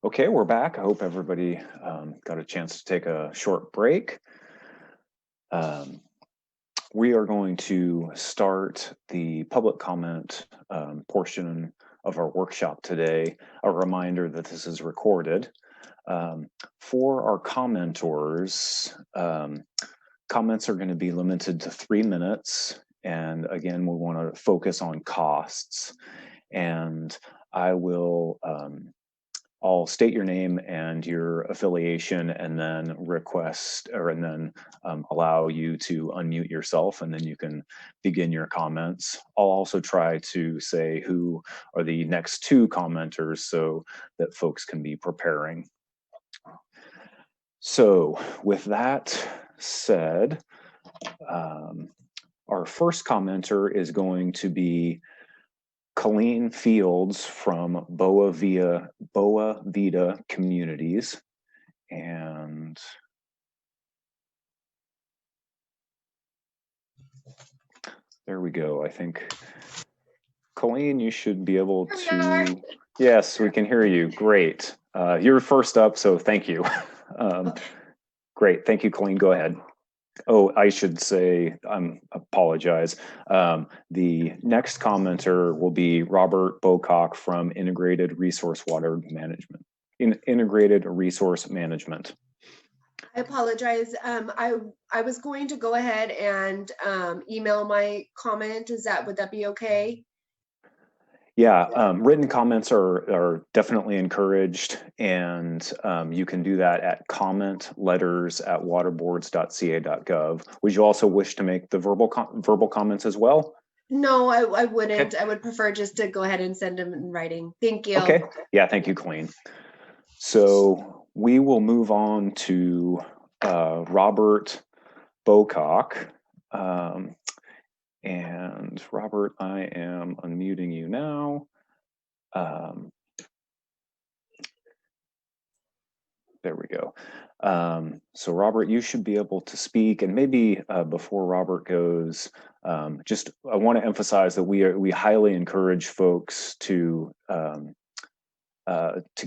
Okay, we're back. I hope everybody got a chance to take a short break. We are going to start the public comment portion of our workshop today. A reminder that this is recorded. For our commenters, comments are going to be limited to 3 minutes. And again, we want to focus on costs. And I'll state your name and your affiliation, and then allow you to unmute yourself, and then you can begin your comments. I'll also try to say who are the next 2 commenters so that folks can be preparing. So with that said, our first commenter is going to be Colleen Fields from Boa Vida Communities. And there we go. I think, Colleen, you should be able to, yes, we can hear you. Great. You're first up, so thank you. Great, thank you, Colleen, go ahead. Oh, I should say, apologize. The next commenter will be Robert Bocock from Integrated Resource Management. I apologize. I was going to go ahead and email my comment. Would that be okay? Yeah, written comments are definitely encouraged, and you can do that at comment.letters@waterboards.ca.gov. Would you also wish to make the verbal comments as well? No, I wouldn't. Okay. I would prefer just to go ahead and send them in writing. Thank you. Okay. Yeah, thank you, Colleen. So we will move on to Robert Bocock. And Robert, I am unmuting you now. There we go. So Robert, you should be able to speak, and maybe before Robert goes, I want to emphasize that we highly encourage folks to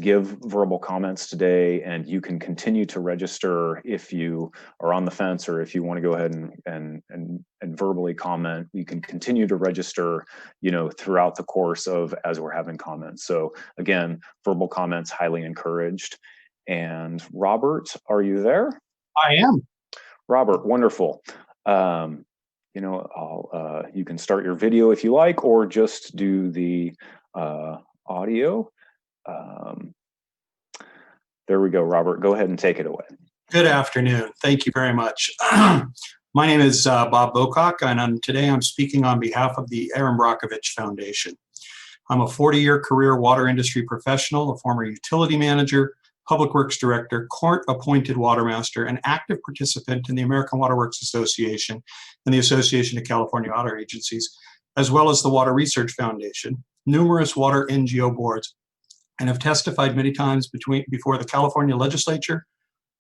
give verbal comments today, and you can continue to register if you are on the fence, or if you want to go ahead and verbally comment. You can continue to register, throughout the course as we're having comments. So again, verbal comments highly encouraged. And Robert, are you there? I am. Robert, wonderful. You can start your video if you like, or just do the audio. There we go, Robert. Go ahead and take it away. Good afternoon. Thank you very much. My name is Bob Bocock, and today I'm speaking on behalf of the Aaron Brockovich Foundation. I'm a 40-year career water industry professional, a former utility manager, public works director, court-appointed watermaster, and active participant in the American Water Works Association and the Association of California Water Agencies, as well as the Water Research Foundation, numerous water NGO boards, and have testified many times before the California Legislature,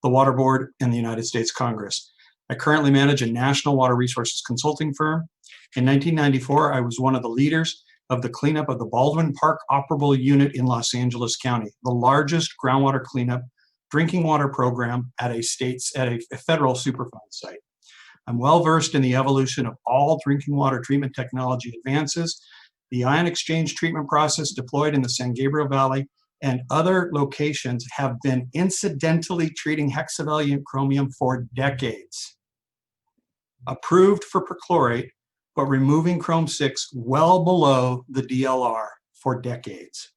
the Water Board, and the United States Congress. I currently manage a national water resources consulting firm. In 1994, I was one of the leaders of the cleanup of the Baldwin Park Operable Unit in Los Angeles County, the largest groundwater cleanup drinking water program at a federal Superfund site. I'm well versed in the evolution of all drinking water treatment technology advances, the ion exchange treatment process deployed in the San Gabriel Valley and other locations have been incidentally treating hexavalent chromium for decades. Approved for perchlorate, but removing Chrome-6 well below the DLR for decades.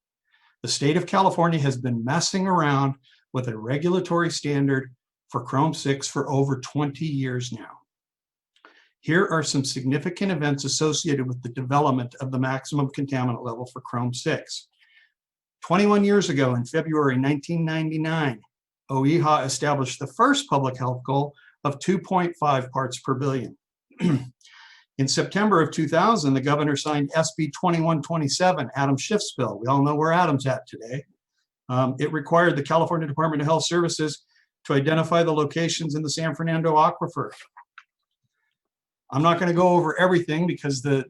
The state of California has been messing around with a regulatory standard for Chrome-6 for over 20 years now. Here are some significant events associated with the development of the maximum contaminant level for Chrome-6. 21 years ago, in February 1999, OEHA established the first public health goal of 2.5 parts per billion. In September of 2000, the governor signed SB 2127, Adam Schiff's bill. We all know where Adam's at today. It required the California Department of Health Services to identify the locations in the San Fernando Aquifer. I'm not going to go over everything because the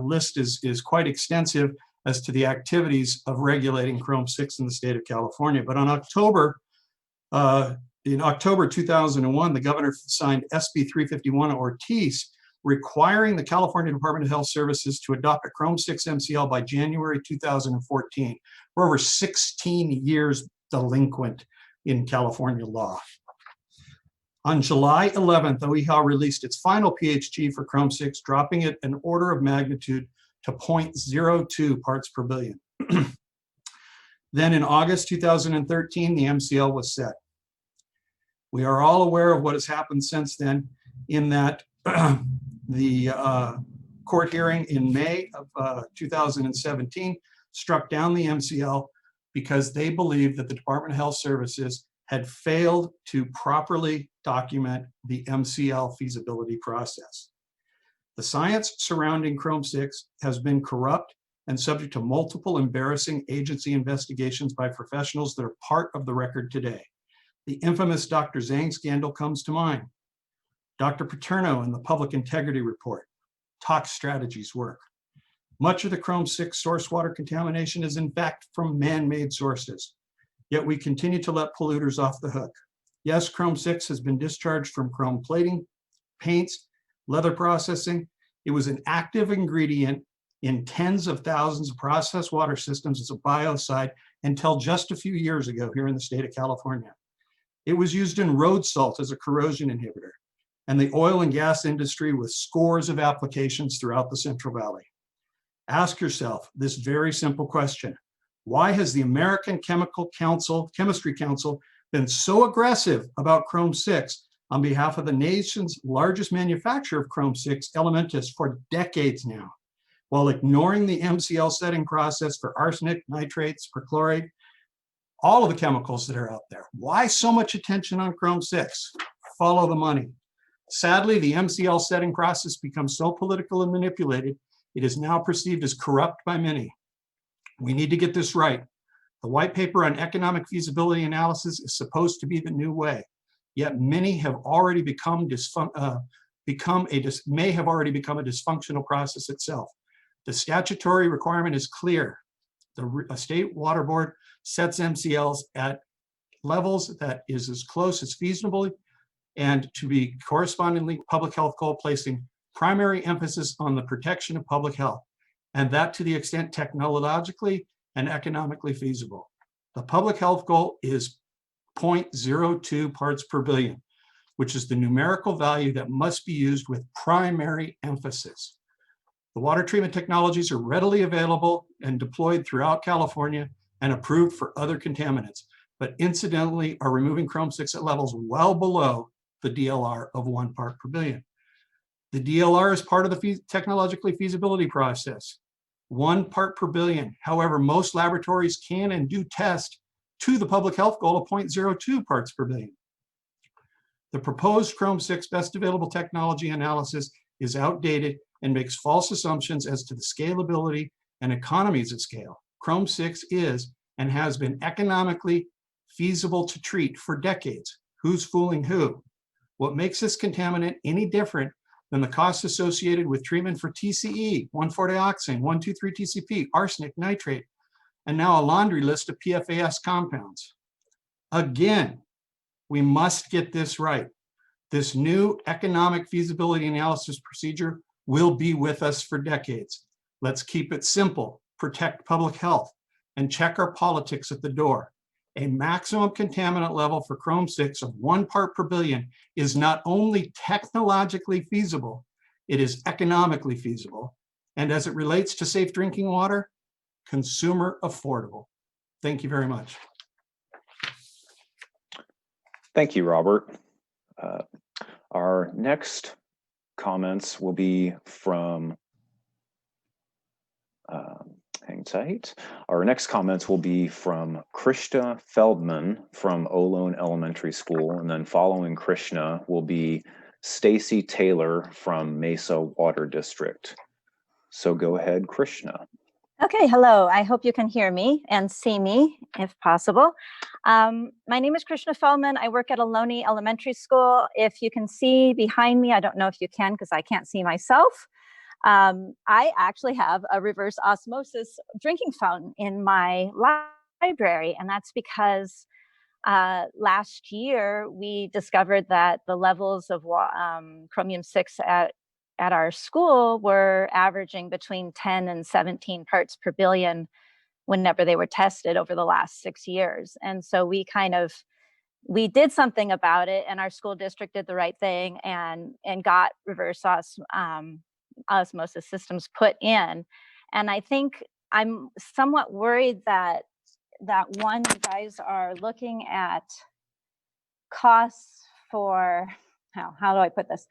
list is quite extensive as to the activities of regulating Chrome-6 in the state of California. But on in October 2001, the governor signed SB 351 Ortiz, requiring the California Department of Health Services to adopt a Chrome-6 MCL by January 2014. We're over 16 years delinquent in California law. On July 11th, OEHA released its final PHG for Chrome-6, dropping it an order of magnitude to 0.02 parts per billion. Then in August 2013, the MCL was set. We are all aware of what has happened since then, in that the court hearing in May of 2017 struck down the MCL because they believed that the Department of Health Services had failed to properly document the MCL feasibility process. The science surrounding Chrome-6 has been corrupt and subject to multiple embarrassing agency investigations by professionals that are part of the record today. The infamous Dr. Zhang scandal comes to mind. Dr. Paterno in the Public Integrity Report. Tox strategies work. Much of the Chrome-6 source water contamination is in fact from man-made sources. Yet we continue to let polluters off the hook. Yes, Chrome-6 has been discharged from chrome plating, paints, leather processing. It was an active ingredient in tens of thousands of processed water systems as a biocide until just a few years ago here in the state of California. It was used in road salt as a corrosion inhibitor, and the oil and gas industry with scores of applications throughout the Central Valley. Ask yourself this very simple question. Why has the American Chemistry Council been so aggressive about Chrome-6 on behalf of the nation's largest manufacturer of Chrome-6, Elementis, for decades now, while ignoring the MCL setting process for arsenic, nitrates, perchlorate, all of the chemicals that are out there? Why so much attention on Chrome-6? Follow the money. Sadly, the MCL setting process becomes so political and manipulated, it is now perceived as corrupt by many. We need to get this right. The white paper on economic feasibility analysis is supposed to be the new way, yet many have already may have already become a dysfunctional process itself. The statutory requirement is clear. The state water board sets MCLs at levels that is as close as feasible and to be correspondingly public health goal, placing primary emphasis on the protection of public health, and that to the extent technologically and economically feasible. The public health goal is 0.02 parts per billion, which is the numerical value that must be used with primary emphasis. The water treatment technologies are readily available and deployed throughout California and approved for other contaminants, but incidentally are removing Chrome-6 at levels well below the DLR of 1 part per billion. The DLR is part of the technologically feasibility process, 1 part per billion. However, most laboratories can and do test to the public health goal of 0.02 parts per billion. The proposed Chrome-6 best available technology analysis is outdated and makes false assumptions as to the scalability and economies of scale. Chrome-6 is and has been economically feasible to treat for decades. Who's fooling who? What makes this contaminant any different than the costs associated with treatment for TCE, 1,4-dioxane, 1,2,3-TCP, arsenic, nitrate, and now a laundry list of PFAS compounds? Again, we must get this right. This new economic feasibility analysis procedure will be with us for decades. Let's keep it simple, protect public health, and check our politics at the door. A maximum contaminant level for Chrome-6 of 1 part per billion is not only technologically feasible, it is economically feasible. And as it relates to safe drinking water, consumer affordable. Thank you very much. Thank you, Robert. Our next comments will be from hang tight. Our next comments will be from Krishna Feldman from Olone Elementary School, and then following Krishna will be Stacy Taylor from Mesa Water District. So go ahead, Krishna. Okay, hello. I hope you can hear me and see me if possible. My name is Krishna Feldman. I work at Ohlone Elementary School. If you can see behind me, I don't know if you can because I can't see myself. I actually have a reverse osmosis drinking fountain in my library, and that's because last year we discovered that the levels of chromium-6 at our school were averaging between 10 and 17 parts per billion whenever they were tested over the last 6 years. And so we did something about it, and our school district did the right thing and got reverse osmosis systems put in. And I think I'm somewhat worried that one, you guys are looking at costs for, how do I put this?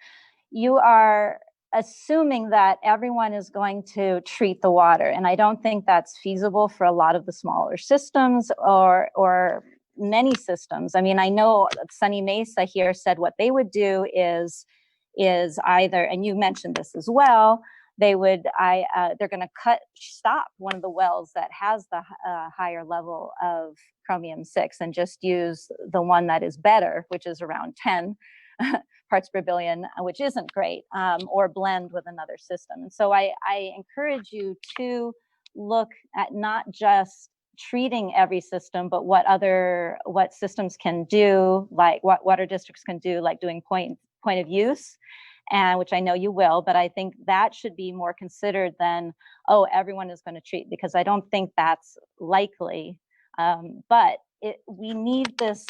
You are assuming that everyone is going to treat the water, and I don't think that's feasible for a lot of the smaller systems or many systems. I mean, I know Sunny Mesa here said what they would do is either, and you mentioned this as well, they're going to stop one of the wells that has the higher level of chromium-6 and just use the one that is better, which is around 10 parts per billion, which isn't great, or blend with another system. And so I encourage you to look at not just treating every system, but what systems can do, like what water districts can do, like doing point of use, and which I know you will, but I think that should be more considered than, oh, everyone is going to treat, because I don't think that's likely. But we need this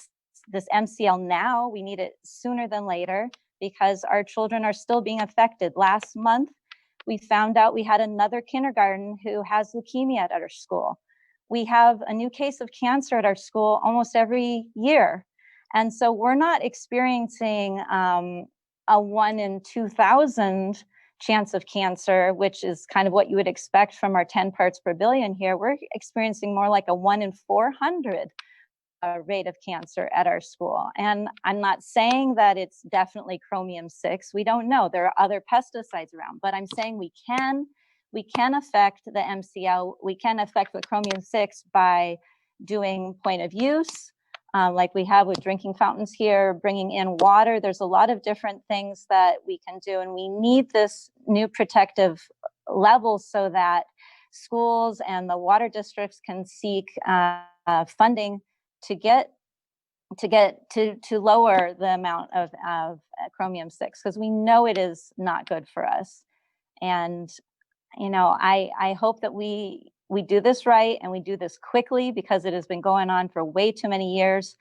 MCL now. We need it sooner than later because our children are still being affected. Last month, we found out we had another kindergarten who has leukemia at our school. We have a new case of cancer at our school almost every year. And so we're not experiencing a 1 in 2,000 chance of cancer, which is kind of what you would expect from our 10 parts per billion here. We're experiencing more like a 1 in 400 rate of cancer at our school. And I'm not saying that it's definitely chromium-6. We don't know. There are other pesticides around, but I'm saying we can affect the MCL. We can affect the chromium-6 by doing point of use, like we have with drinking fountains here, bringing in water. There's a lot of different things that we can do, and we need this new protective level so that schools and the water districts can seek funding to lower the amount of chromium-6, because we know it is not good for us. And I hope that we do this right and we do this quickly, because it has been going on for way too many years.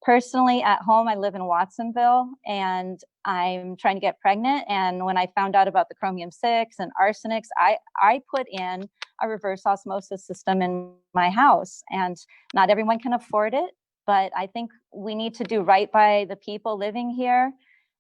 Personally, at home, I live in Watsonville, and I'm trying to get pregnant. And when I found out about the chromium-6 and arsenics, I put in a reverse osmosis system in my house. And not everyone can afford it, but I think we need to do right by the people living here,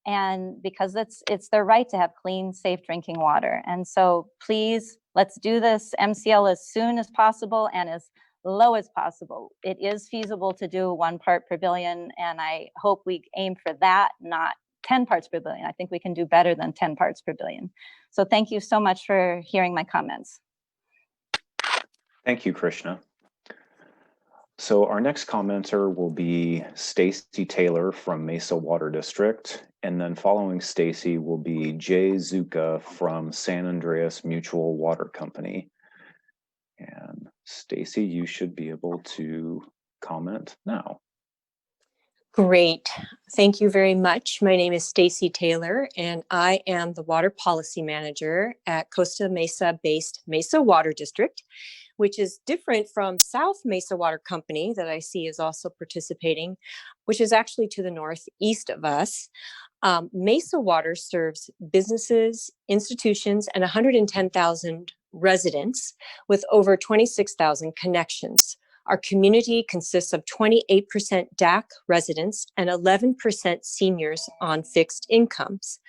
and because it's their right to have clean, safe drinking water. And so please, let's do this MCL as soon as possible and as low as possible. It is feasible to do 1 part per billion, and I hope we aim for that, not 10 parts per billion. I think we can do better than 10 parts per billion. So thank you so much for hearing my comments. Thank you, Krishna. So our next commenter will be Stacy Taylor from Mesa Water District, and then following Stacy will be Jay Zuka from San Andreas Mutual Water Company. And Stacy, you should be able to comment now. Great. Thank you very much. My name is Stacy Taylor, and I am the Water Policy Manager at Costa Mesa-based Mesa Water District, which is different from South Mesa Water Company that I see is also participating, which is actually to the northeast of us. Mesa Water serves businesses, institutions, and 110,000 residents with over 26,000 connections. Our community consists of 28% DAC residents and 11% seniors on fixed incomes.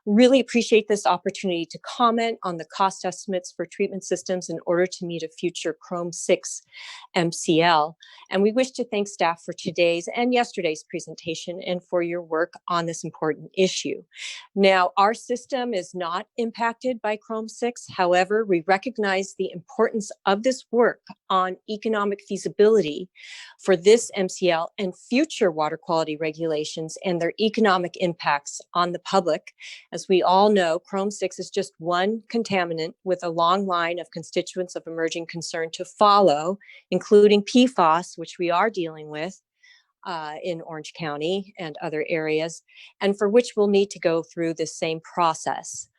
Really appreciate this opportunity to comment on the cost estimates for treatment systems in order to meet a future Chrome 6 MCL. And we wish to thank staff for today's and yesterday's presentation and for your work on this important issue. Now, our system is not impacted by Chrome 6. However, we recognize the importance of this work on economic feasibility for this MCL and future water quality regulations and their economic impacts on the public. As we all know, Chrome 6 is just one contaminant with a long line of constituents of emerging concern to follow, including PFAS, which we are dealing with in Orange County and other areas, and for which we'll need to go through this same process.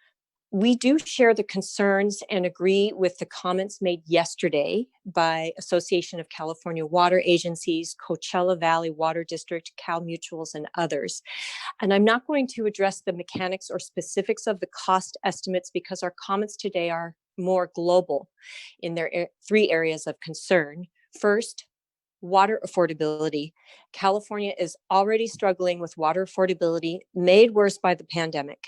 We do share the concerns and agree with the comments made yesterday by Association of California Water Agencies, Coachella Valley Water District, Cal Mutuals, and others. And I'm not going to address the mechanics or specifics of the cost estimates because our comments today are more global in their three areas of concern. First, water affordability. California is already struggling with water affordability, made worse by the pandemic.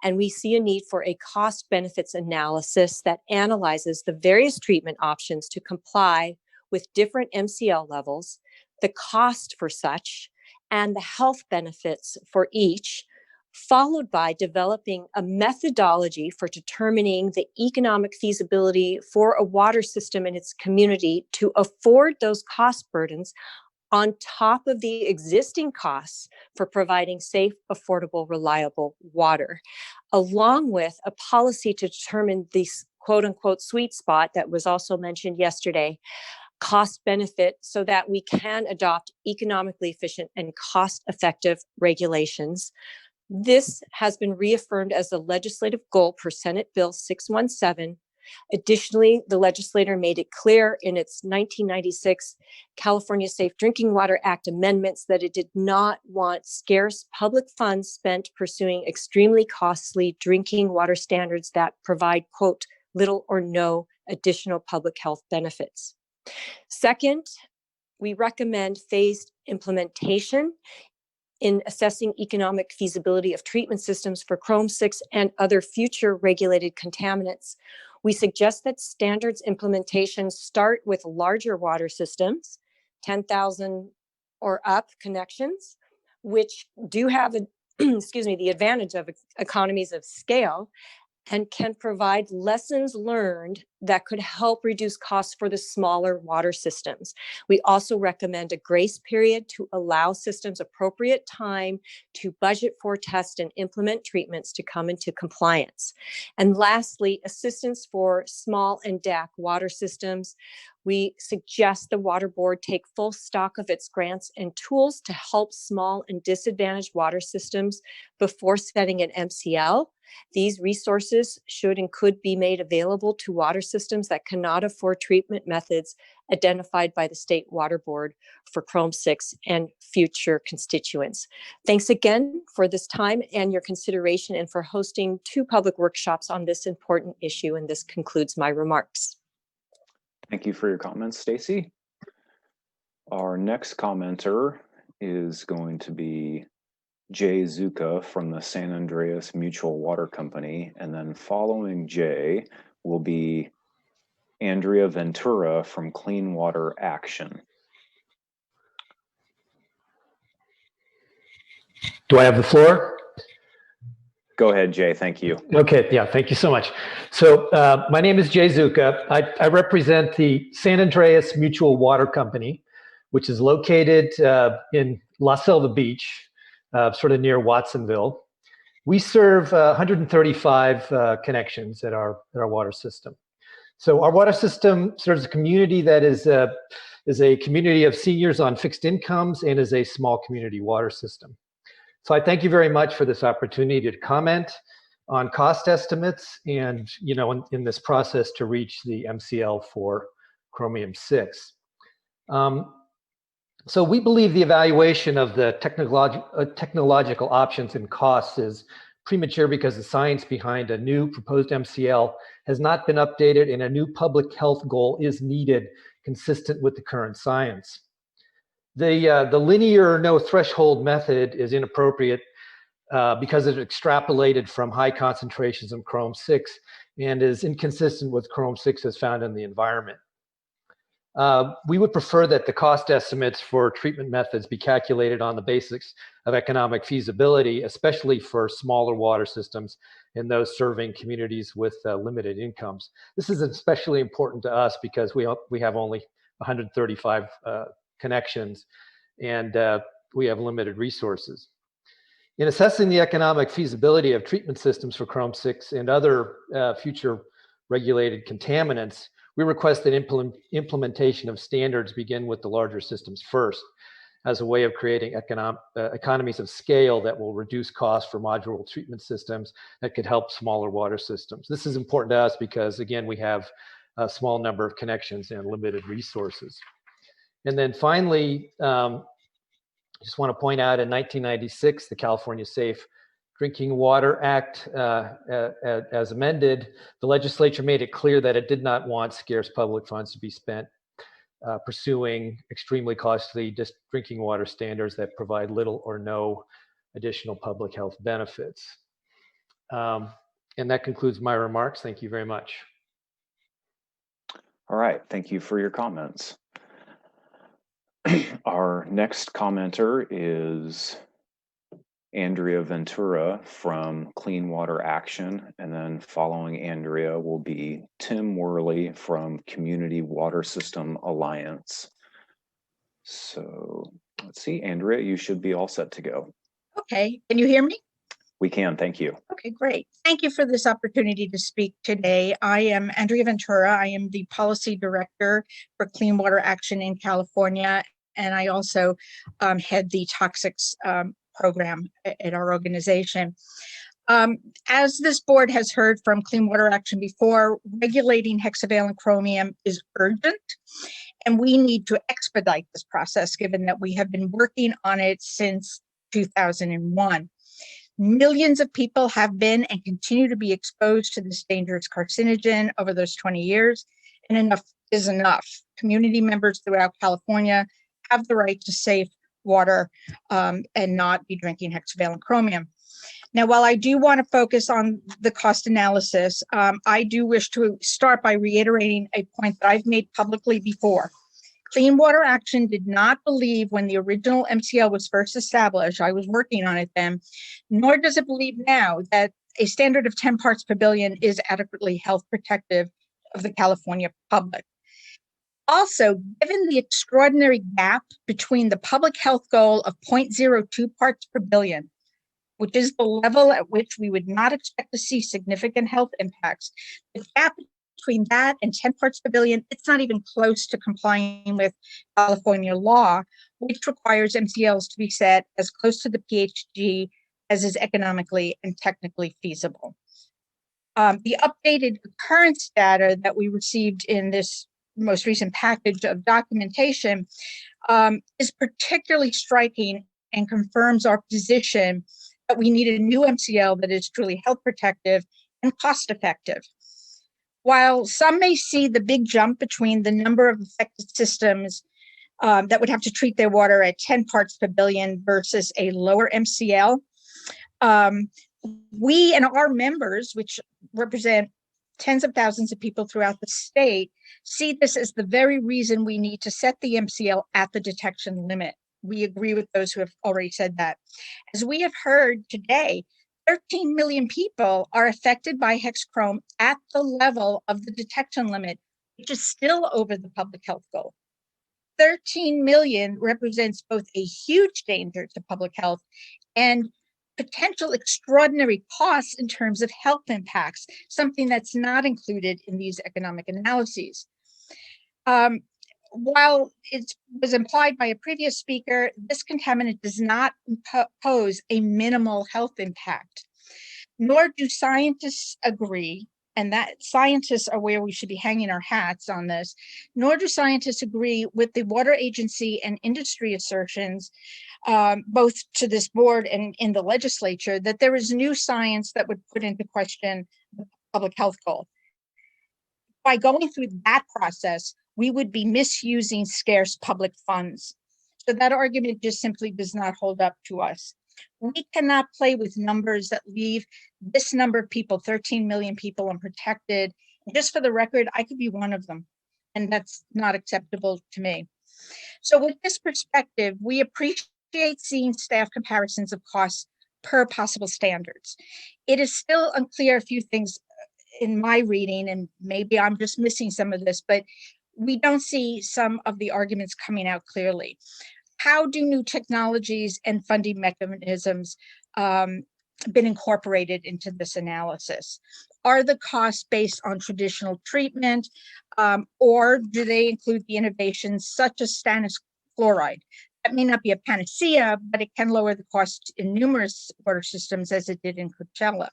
And we see a need for a cost benefits analysis that analyzes the various treatment options to comply with different MCL levels, the cost for such, and the health benefits for each, followed by developing a methodology for determining the economic feasibility for a water system in its community to afford those cost burdens on top of the existing costs for providing safe, affordable, reliable water, along with a policy to determine this quote unquote sweet spot that was also mentioned yesterday, cost benefit, so that we can adopt economically efficient and cost effective regulations. This has been reaffirmed as a legislative goal per Senate Bill 617. Additionally, the legislator made it clear in its 1996 California Safe Drinking Water Act amendments that it did not want scarce public funds spent pursuing extremely costly drinking water standards that provide, quote, little or no additional public health benefits. Second, we recommend phased implementation in assessing economic feasibility of treatment systems for Chrome 6 and other future regulated contaminants. We suggest that standards implementation start with larger water systems, 10,000 or up connections, which do have, the advantage of economies of scale and can provide lessons learned that could help reduce costs for the smaller water systems. We also recommend a grace period to allow systems appropriate time to budget for, test, and implement treatments to come into compliance. And lastly, assistance for small and DAC water systems. We suggest the Water Board take full stock of its grants and tools to help small and disadvantaged water systems before setting an MCL. These resources should and could be made available to water systems that cannot afford treatment methods identified by the State Water Board for Chrome 6 and future constituents. Thanks again for this time and your consideration and for hosting 2 public workshops on this important issue. And this concludes my remarks. Thank you for your comments, Stacy. Our next commenter is going to be Jay Zuka from the San Andreas Mutual Water Company, and then following Jay will be Andrea Ventura from Clean Water Action. Do I have the floor? Go ahead, Jay. Thank you. Okay, yeah, thank you so much. So my name is Jay Zuka. I represent the San Andreas Mutual Water Company, which is located in La Selva Beach, sort of near Watsonville. We serve 135 connections at our water system. So our water system serves a community that is a community of seniors on fixed incomes and is a small community water system. So I thank you very much for this opportunity to comment on cost estimates and, in this process to reach the MCL for Chromium 6. So we believe the evaluation of the technological options and costs is premature because the science behind a new proposed MCL has not been updated and a new public health goal is needed consistent with the current science. The linear no threshold method is inappropriate because it's extrapolated from high concentrations of Chrome-6 and is inconsistent with Chrome-6 as found in the environment. We would prefer that the cost estimates for treatment methods be calculated on the basis of economic feasibility, especially for smaller water systems and those serving communities with limited incomes. This is especially important to us because we have only 135 connections and we have limited resources. In assessing the economic feasibility of treatment systems for Chrome-6 and other future regulated contaminants, we request that implementation of standards begin with the larger systems first, as a way of creating economies of scale that will reduce costs for modular treatment systems that could help smaller water systems. This is important to us because, again, we have a small number of connections and limited resources. And then finally, I just want to point out in 1996, the California Safe Drinking Water Act, as amended, the legislature made it clear that it did not want scarce public funds to be spent pursuing extremely costly drinking water standards that provide little or no additional public health benefits. And that concludes my remarks. Thank you very much. All right, thank you for your comments. Our next commenter is Andrea Ventura from Clean Water Action, and then following Andrea will be Tim Worley from Community Water System Alliance. So let's see, Andrea, you should be all set to go. Okay, can you hear me? We can, thank you. Okay, great. Thank you for this opportunity to speak today. I am Andrea Ventura. I am the Policy Director for Clean Water Action in California, and I also head the Toxics program at our organization. As this board has heard from Clean Water Action before, regulating hexavalent chromium is urgent, and we need to expedite this process given that we have been working on it since 2001. Millions of people have been and continue to be exposed to this dangerous carcinogen over those 20 years, and enough is enough. Community members throughout California have the right to safe water and not be drinking hexavalent chromium. Now, while I do want to focus on the cost analysis, I do wish to start by reiterating a point that I've made publicly before. Clean Water Action did not believe when the original MCL was first established, I was working on it then, nor does it believe now that a standard of 10 parts per billion is adequately health protective of the California public. Also, given the extraordinary gap between the public health goal of 0.02 parts per billion, which is the level at which we would not expect to see significant health impacts, the gap between that and 10 parts per billion, it's not even close to complying with California law, which requires MCLs to be set as close to the PHG as is economically and technically feasible. The updated occurrence data that we received in this most recent package of documentation is particularly striking and confirms our position that we need a new MCL that is truly health protective and cost effective. While some may see the big jump between the number of affected systems that would have to treat their water at 10 parts per billion versus a lower MCL, we and our members, which represent tens of thousands of people throughout the state, see this as the very reason we need to set the MCL at the detection limit. We agree with those who have already said that. As we have heard today, 13 million people are affected by hexchrome at the level of the detection limit, which is still over the public health goal. 13 million represents both a huge danger to public health and potential extraordinary costs in terms of health impacts, something that's not included in these economic analyses. While it was implied by a previous speaker, this contaminant does not pose a minimal health impact, nor do scientists agree, and that scientists are where we should be hanging our hats on this, nor do scientists agree with the water agency and industry assertions, both to this board and in the legislature, that there is new science that would put into question the public health goal. By going through that process, we would be misusing scarce public funds. So that argument just simply does not hold up to us. We cannot play with numbers that leave this number of people, 13 million people, unprotected. And just for the record, I could be one of them, and that's not acceptable to me. So with this perspective, we appreciate seeing staff comparisons of costs per possible standards. It is still unclear a few things in my reading, and maybe I'm just missing some of this, but we don't see some of the arguments coming out clearly. How do new technologies and funding mechanisms been incorporated into this analysis? Are the costs based on traditional treatment, or do they include the innovations such as stannous chloride? That may not be a panacea, but it can lower the cost in numerous water systems, as it did in Coachella.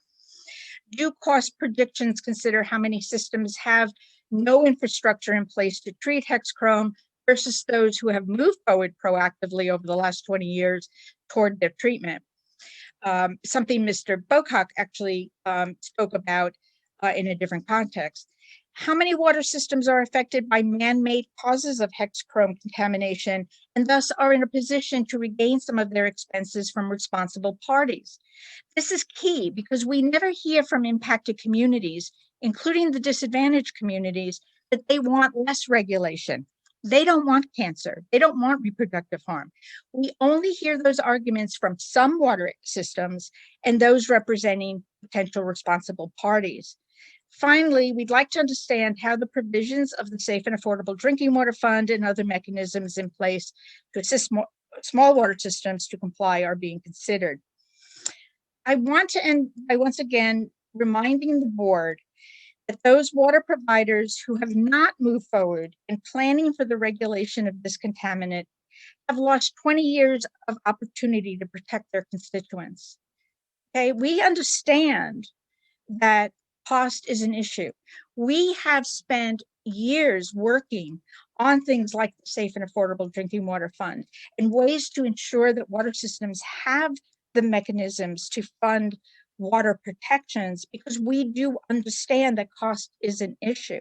Do cost predictions consider how many systems have no infrastructure in place to treat hexchrome versus those who have moved forward proactively over the last 20 years toward their treatment? Something Mr. Bocock actually spoke about in a different context. How many water systems are affected by man-made causes of hexchrome contamination and thus are in a position to regain some of their expenses from responsible parties? This is key because we never hear from impacted communities, including the disadvantaged communities, that they want less regulation. They don't want cancer. They don't want reproductive harm. We only hear those arguments from some water systems and those representing potential responsible parties. Finally, we'd like to understand how the provisions of the Safe and Affordable Drinking Water Fund and other mechanisms in place to assist small water systems to comply are being considered. I want to end by once again reminding the board that those water providers who have not moved forward in planning for the regulation of this contaminant have lost 20 years of opportunity to protect their constituents. Okay, we understand that cost is an issue. We have spent years working on things like the Safe and Affordable Drinking Water Fund and ways to ensure that water systems have the mechanisms to fund water protections, because we do understand that cost is an issue.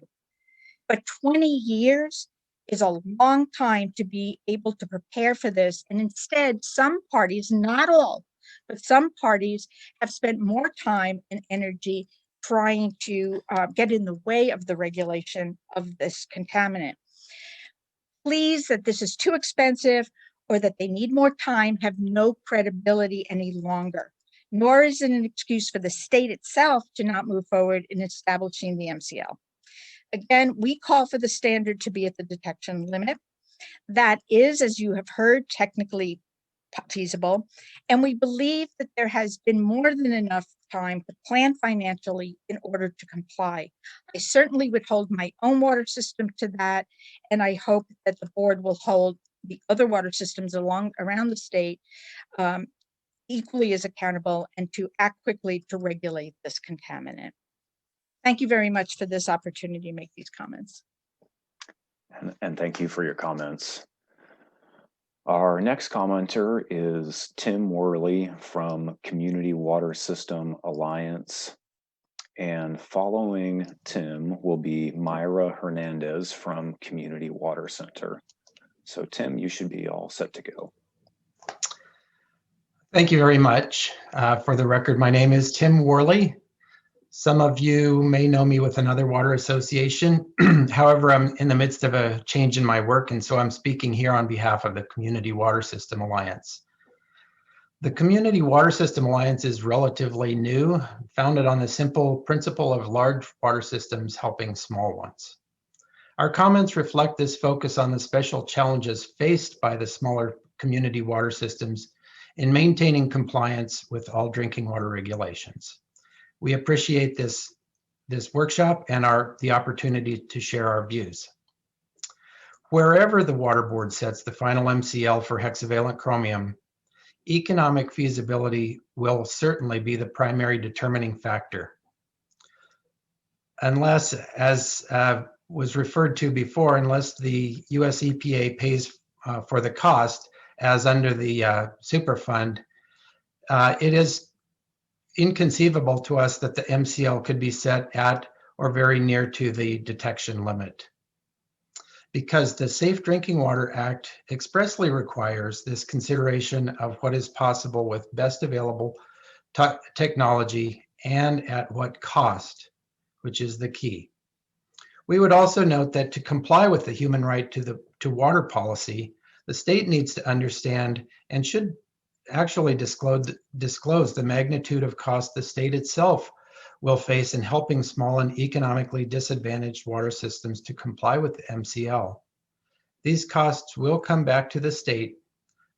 But 20 years is a long time to be able to prepare for this. And instead, some parties, not all, but some parties have spent more time and energy trying to get in the way of the regulation of this contaminant. Pleas that this is too expensive or that they need more time have no credibility any longer, nor is it an excuse for the state itself to not move forward in establishing the MCL. Again, we call for the standard to be at the detection limit. That is, as you have heard, technically feasible, and we believe that there has been more than enough time to plan financially in order to comply. I certainly would hold my own water system to that, and I hope that the board will hold the other water systems around the state equally as accountable and to act quickly to regulate this contaminant. Thank you very much for this opportunity to make these comments. And thank you for your comments. Our next commenter is Tim Worley from Community Water System Alliance. And following Tim will be Myra Hernandez from Community Water Center. So Tim, you should be all set to go. Thank you very much. For the record, my name is Tim Worley. Some of you may know me with another water association. However, I'm in the midst of a change in my work, and so I'm speaking here on behalf of the Community Water System Alliance. The Community Water System Alliance is relatively new, founded on the simple principle of large water systems helping small ones. Our comments reflect this focus on the special challenges faced by the smaller community water systems in maintaining compliance with all drinking water regulations. We appreciate this workshop and the opportunity to share our views. Wherever the Water Board sets the final MCL for hexavalent chromium, economic feasibility will certainly be the primary determining factor. Unless, as was referred to before, unless the US EPA pays for the cost, as under the Superfund, it is inconceivable to us that the MCL could be set at or very near to the detection limit. because the Safe Drinking Water Act expressly requires this consideration of what is possible with best available technology and at what cost, which is the key. We would also note that to comply with the human right to water policy, the state needs to understand and should actually disclose the magnitude of cost the state itself will face in helping small and economically disadvantaged water systems to comply with the MCL. These costs will come back to the state,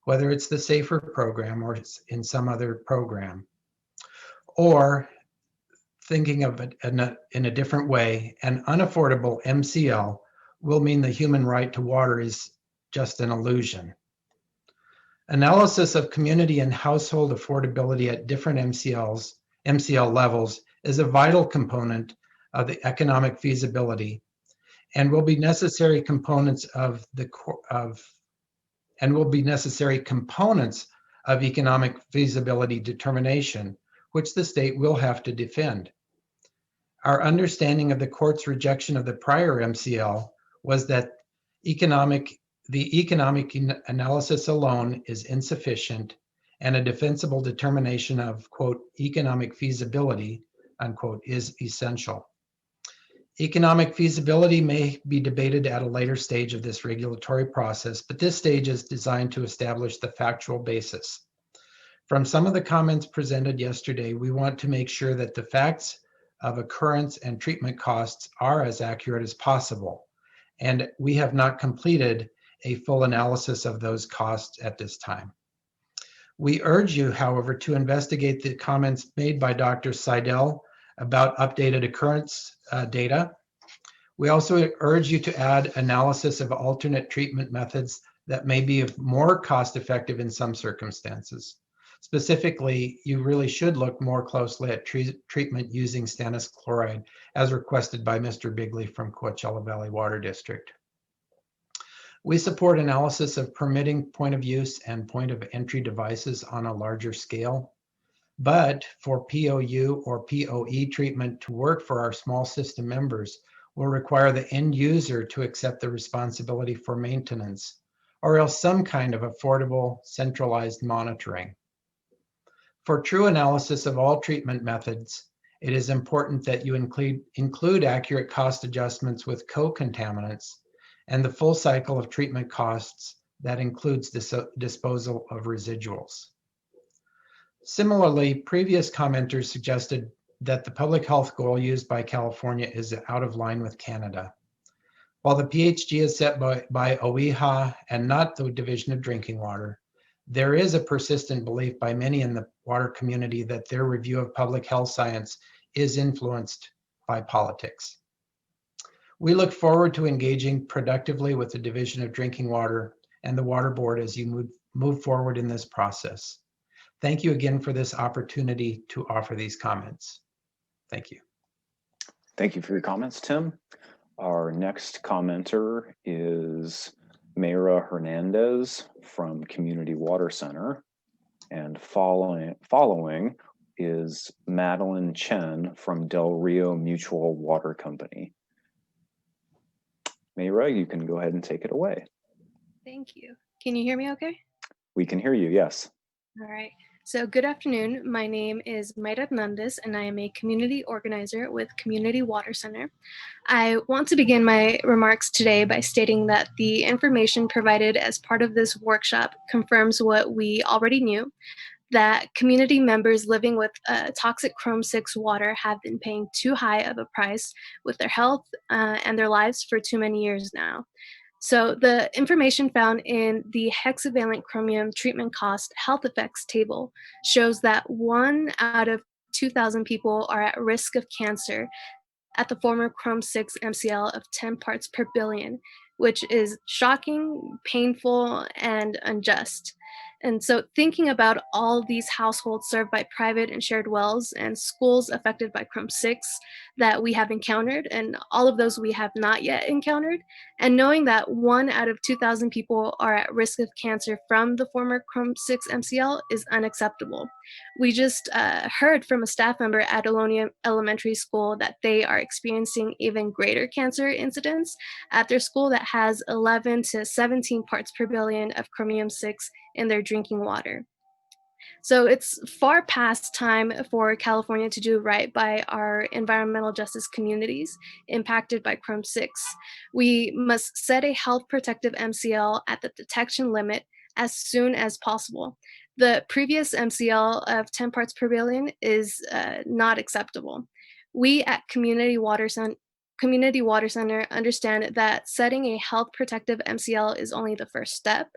whether it's the SAFER program or it's in some other program. Or thinking of it in a different way, an unaffordable MCL will mean the human right to water is just an illusion. Analysis of community and household affordability at different MCL levels is a vital component of the economic feasibility and will be necessary components of economic feasibility determination, which the state will have to defend. Our understanding of the court's rejection of the prior MCL was that the economic analysis alone is insufficient and a defensible determination of, quote, economic feasibility, unquote, is essential. Economic feasibility may be debated at a later stage of this regulatory process, but this stage is designed to establish the factual basis. From some of the comments presented yesterday, we want to make sure that the facts of occurrence and treatment costs are as accurate as possible, and we have not completed a full analysis of those costs at this time. We urge you, however, to investigate the comments made by Dr. Seidel about updated occurrence data. We also urge you to add analysis of alternate treatment methods that may be more cost-effective in some circumstances. Specifically, you really should look more closely at treatment using stannous chloride, as requested by Mr. Bigley from Coachella Valley Water District. We support analysis of permitting point of use and point of entry devices on a larger scale. But for POU or POE treatment to work for our small system members will require the end user to accept the responsibility for maintenance, or else some kind of affordable centralized monitoring. For true analysis of all treatment methods, it is important that you include accurate cost adjustments with co-contaminants and the full cycle of treatment costs that includes disposal of residuals. Similarly, previous commenters suggested that the public health goal used by California is out of line with Canada. While the PHG is set by OEHA and not the Division of Drinking Water, there is a persistent belief by many in the water community that their review of public health science is influenced by politics. We look forward to engaging productively with the Division of Drinking Water and the Water Board as you move forward in this process. Thank you again for this opportunity to offer these comments. Thank you. Thank you for your comments, Tim. Our next commenter is Mayra Hernandez from Community Water Center, and following is Madeline Chen from Del Rio Mutual Water Company. Mayra, you can go ahead and take it away. Thank you. Can you hear me okay? We can hear you, yes. All right. So good afternoon. My name is Mayra Hernandez, and I am a community organizer with Community Water Center. I want to begin my remarks today by stating that the information provided as part of this workshop confirms what we already knew, that community members living with toxic Chrome-6 water have been paying too high of a price with their health and their lives for too many years now. So the information found in the Hexavalent Chromium treatment cost health effects table shows that 1 out of 2,000 people are at risk of cancer at the former Chrome-6 MCL of 10 parts per billion, which is shocking, painful, and unjust. And so thinking about all these households served by private and shared wells and schools affected by Chrome 6 that we have encountered, and all of those we have not yet encountered, and knowing that 1 out of 2,000 people are at risk of cancer from the former Chrome 6 MCL is unacceptable. We just heard from a staff member at Alonia Elementary School that they are experiencing even greater cancer incidence at their school that has 11 to 17 parts per billion of chromium 6 in their drinking water. So it's far past time for California to do right by our environmental justice communities impacted by Chrome 6. We must set a health protective MCL at the detection limit as soon as possible. The previous MCL of 10 parts per billion is not acceptable. We at Community Water Center understand that setting a health protective MCL is only the first step.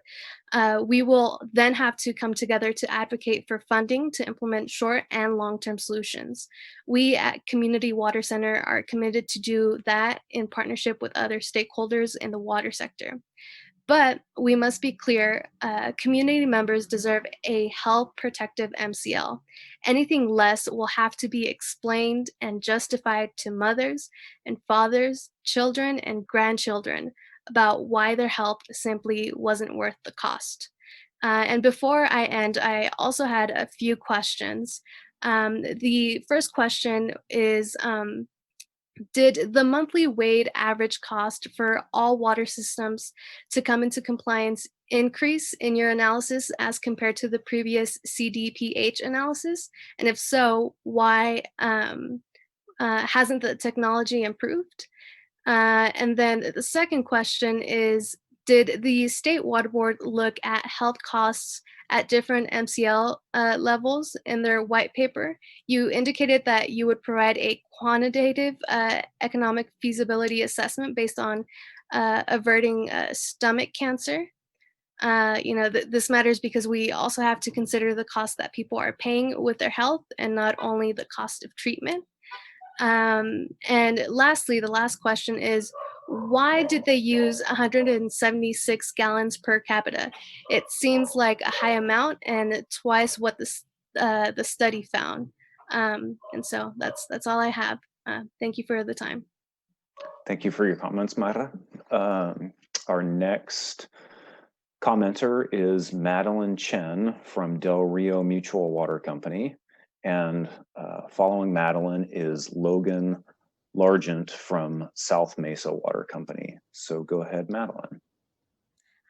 We will then have to come together to advocate for funding to implement short and long-term solutions. We at Community Water Center are committed to do that in partnership with other stakeholders in the water sector. But we must be clear, community members deserve a health protective MCL. Anything less will have to be explained and justified to mothers and fathers, children and grandchildren about why their health simply wasn't worth the cost. And before I end, I also had a few questions. The first question is, did the monthly weighed average cost for all water systems to come into compliance increase in your analysis as compared to the previous CDPH analysis? And if so, why hasn't the technology improved? And then the second question is, did the State Water Board look at health costs at different MCL levels in their white paper? You indicated that you would provide a quantitative economic feasibility assessment based on averting stomach cancer. This matters because we also have to consider the cost that people are paying with their health and not only the cost of treatment. And lastly, the last question is, why did they use 176 gallons per capita? It seems like a high amount and twice what the study found. And so that's all I have. Thank you for the time. Thank you for your comments, Myra. Our next commenter is Madeline Chen from Del Rio Mutual Water Company. And following Madeline is Logan Largent from South Mesa Water Company. So go ahead, Madeline.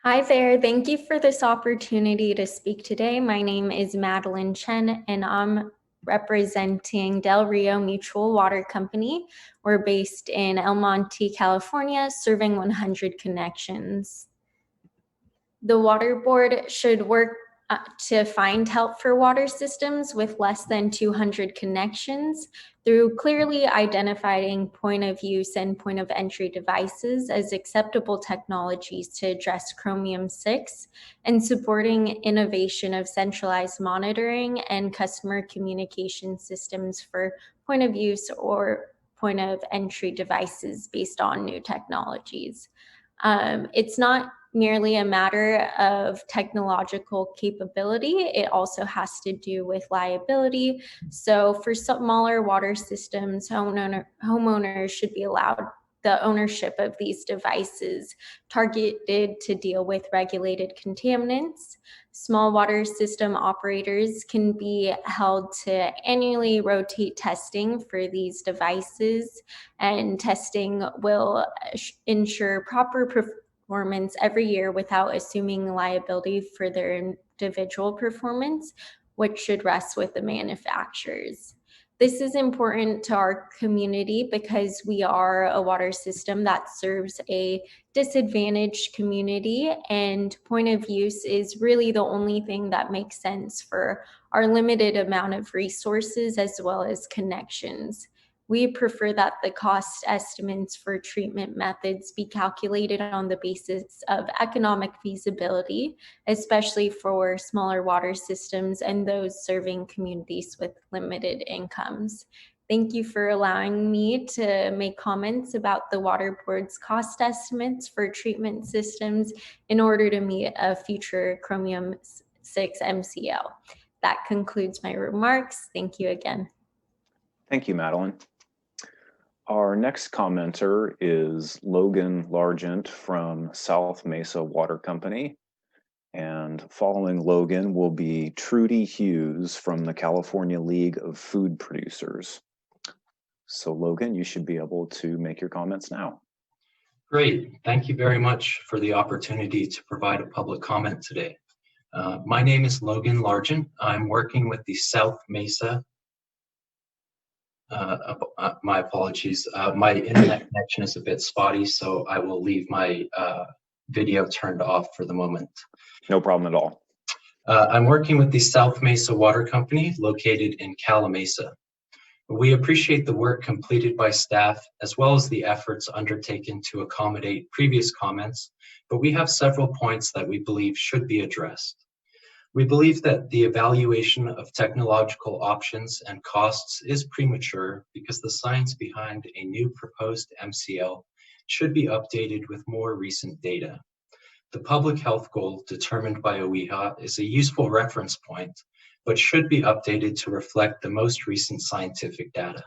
Hi there. Thank you for this opportunity to speak today. My name is Madeline Chen, and I'm representing Del Rio Mutual Water Company. We're based in El Monte, California, serving 100 connections. The Water Board should work to find help for water systems with less than 200 connections through clearly identifying point of use and point of entry devices as acceptable technologies to address chromium 6 and supporting innovation of centralized monitoring and customer communication systems for point of use or point of entry devices based on new technologies. It's not merely a matter of technological capability. It also has to do with liability. So for smaller water systems, homeowners should be allowed the ownership of these devices targeted to deal with regulated contaminants. Small water system operators can be held to annually rotate testing for these devices, and testing will ensure proper performance every year without assuming liability for their individual performance, which should rest with the manufacturers. This is important to our community because we are a water system that serves a disadvantaged community, and point of use is really the only thing that makes sense for our limited amount of resources as well as connections. We prefer that the cost estimates for treatment methods be calculated on the basis of economic feasibility, especially for smaller water systems and those serving communities with limited incomes. Thank you for allowing me to make comments about the Water Board's cost estimates for treatment systems in order to meet a future chromium MCL. That concludes my remarks. Thank you again. Thank you, Madeline. Our next commenter is Logan Largent from South Mesa Water Company. And following Logan will be Trudy Hughes from the California League of Food Producers. So Logan, you should be able to make your comments now. Great. Thank you very much for the opportunity to provide a public comment today. My name is Logan Largent. I'm working with the South Mesa. My apologies. My internet connection is a bit spotty, so I will leave my video turned off for the moment. No problem at all. I'm working with the South Mesa Water Company located in Calimesa. We appreciate the work completed by staff as well as the efforts undertaken to accommodate previous comments, but we have several points that we believe should be addressed. We believe that the evaluation of technological options and costs is premature because the science behind a new proposed MCL should be updated with more recent data. The public health goal determined by OEHA is a useful reference point, but should be updated to reflect the most recent scientific data.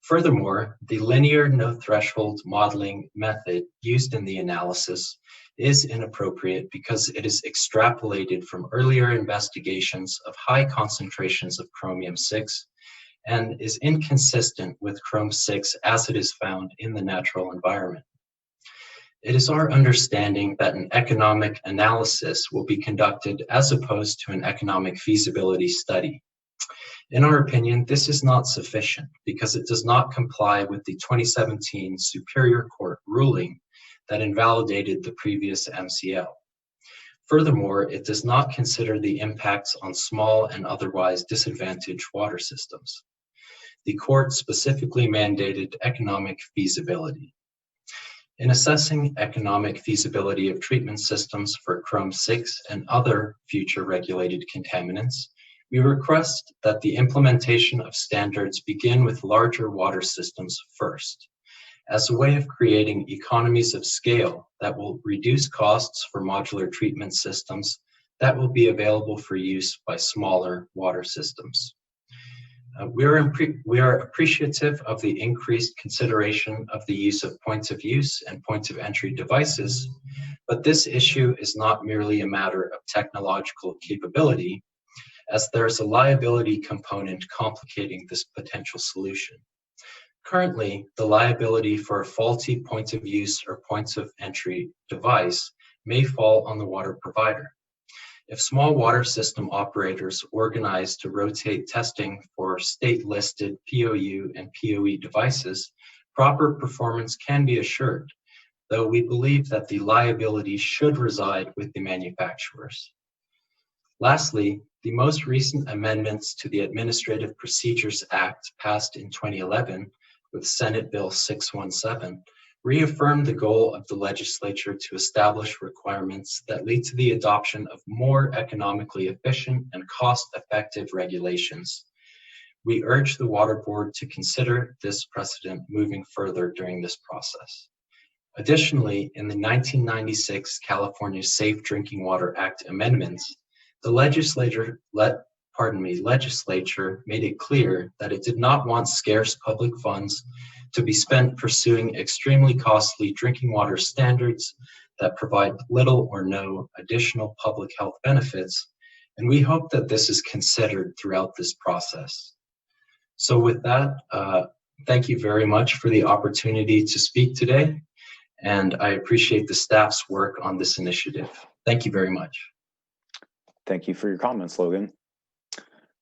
Furthermore, the linear no-threshold modeling method used in the analysis is inappropriate because it is extrapolated from earlier investigations of high concentrations of chromium-6 and is inconsistent with chrom-6 as it is found in the natural environment. It is our understanding that an economic analysis will be conducted as opposed to an economic feasibility study. In our opinion, this is not sufficient because it does not comply with the 2017 Superior Court ruling that invalidated the previous MCL. Furthermore, it does not consider the impacts on small and otherwise disadvantaged water systems. The court specifically mandated economic feasibility. In assessing economic feasibility of treatment systems for chrom-6 and other future regulated contaminants, we request that the implementation of standards begin with larger water systems first, as a way of creating economies of scale that will reduce costs for modular treatment systems that will be available for use by smaller water systems. We are appreciative of the increased consideration of the use of points of use and points of entry devices, but this issue is not merely a matter of technological capability, as there's a liability component complicating this potential solution. Currently, the liability for a faulty point of use or points of entry device may fall on the water provider. If small water system operators organize to rotate testing for state-listed POU and POE devices, proper performance can be assured, though we believe that the liability should reside with the manufacturers. Lastly, the most recent amendments to the Administrative Procedures Act passed in 2011 with Senate Bill 617 reaffirmed the goal of the legislature to establish requirements that lead to the adoption of more economically efficient and cost-effective regulations. We urge the Water Board to consider this precedent moving further during this process. Additionally, in the 1996 California Safe Drinking Water Act amendments, the legislature made it clear that it did not want scarce public funds to be spent pursuing extremely costly drinking water standards that provide little or no additional public health benefits, and we hope that this is considered throughout this process. So with that, thank you very much for the opportunity to speak today, and I appreciate the staff's work on this initiative. Thank you very much. Thank you for your comments, Logan.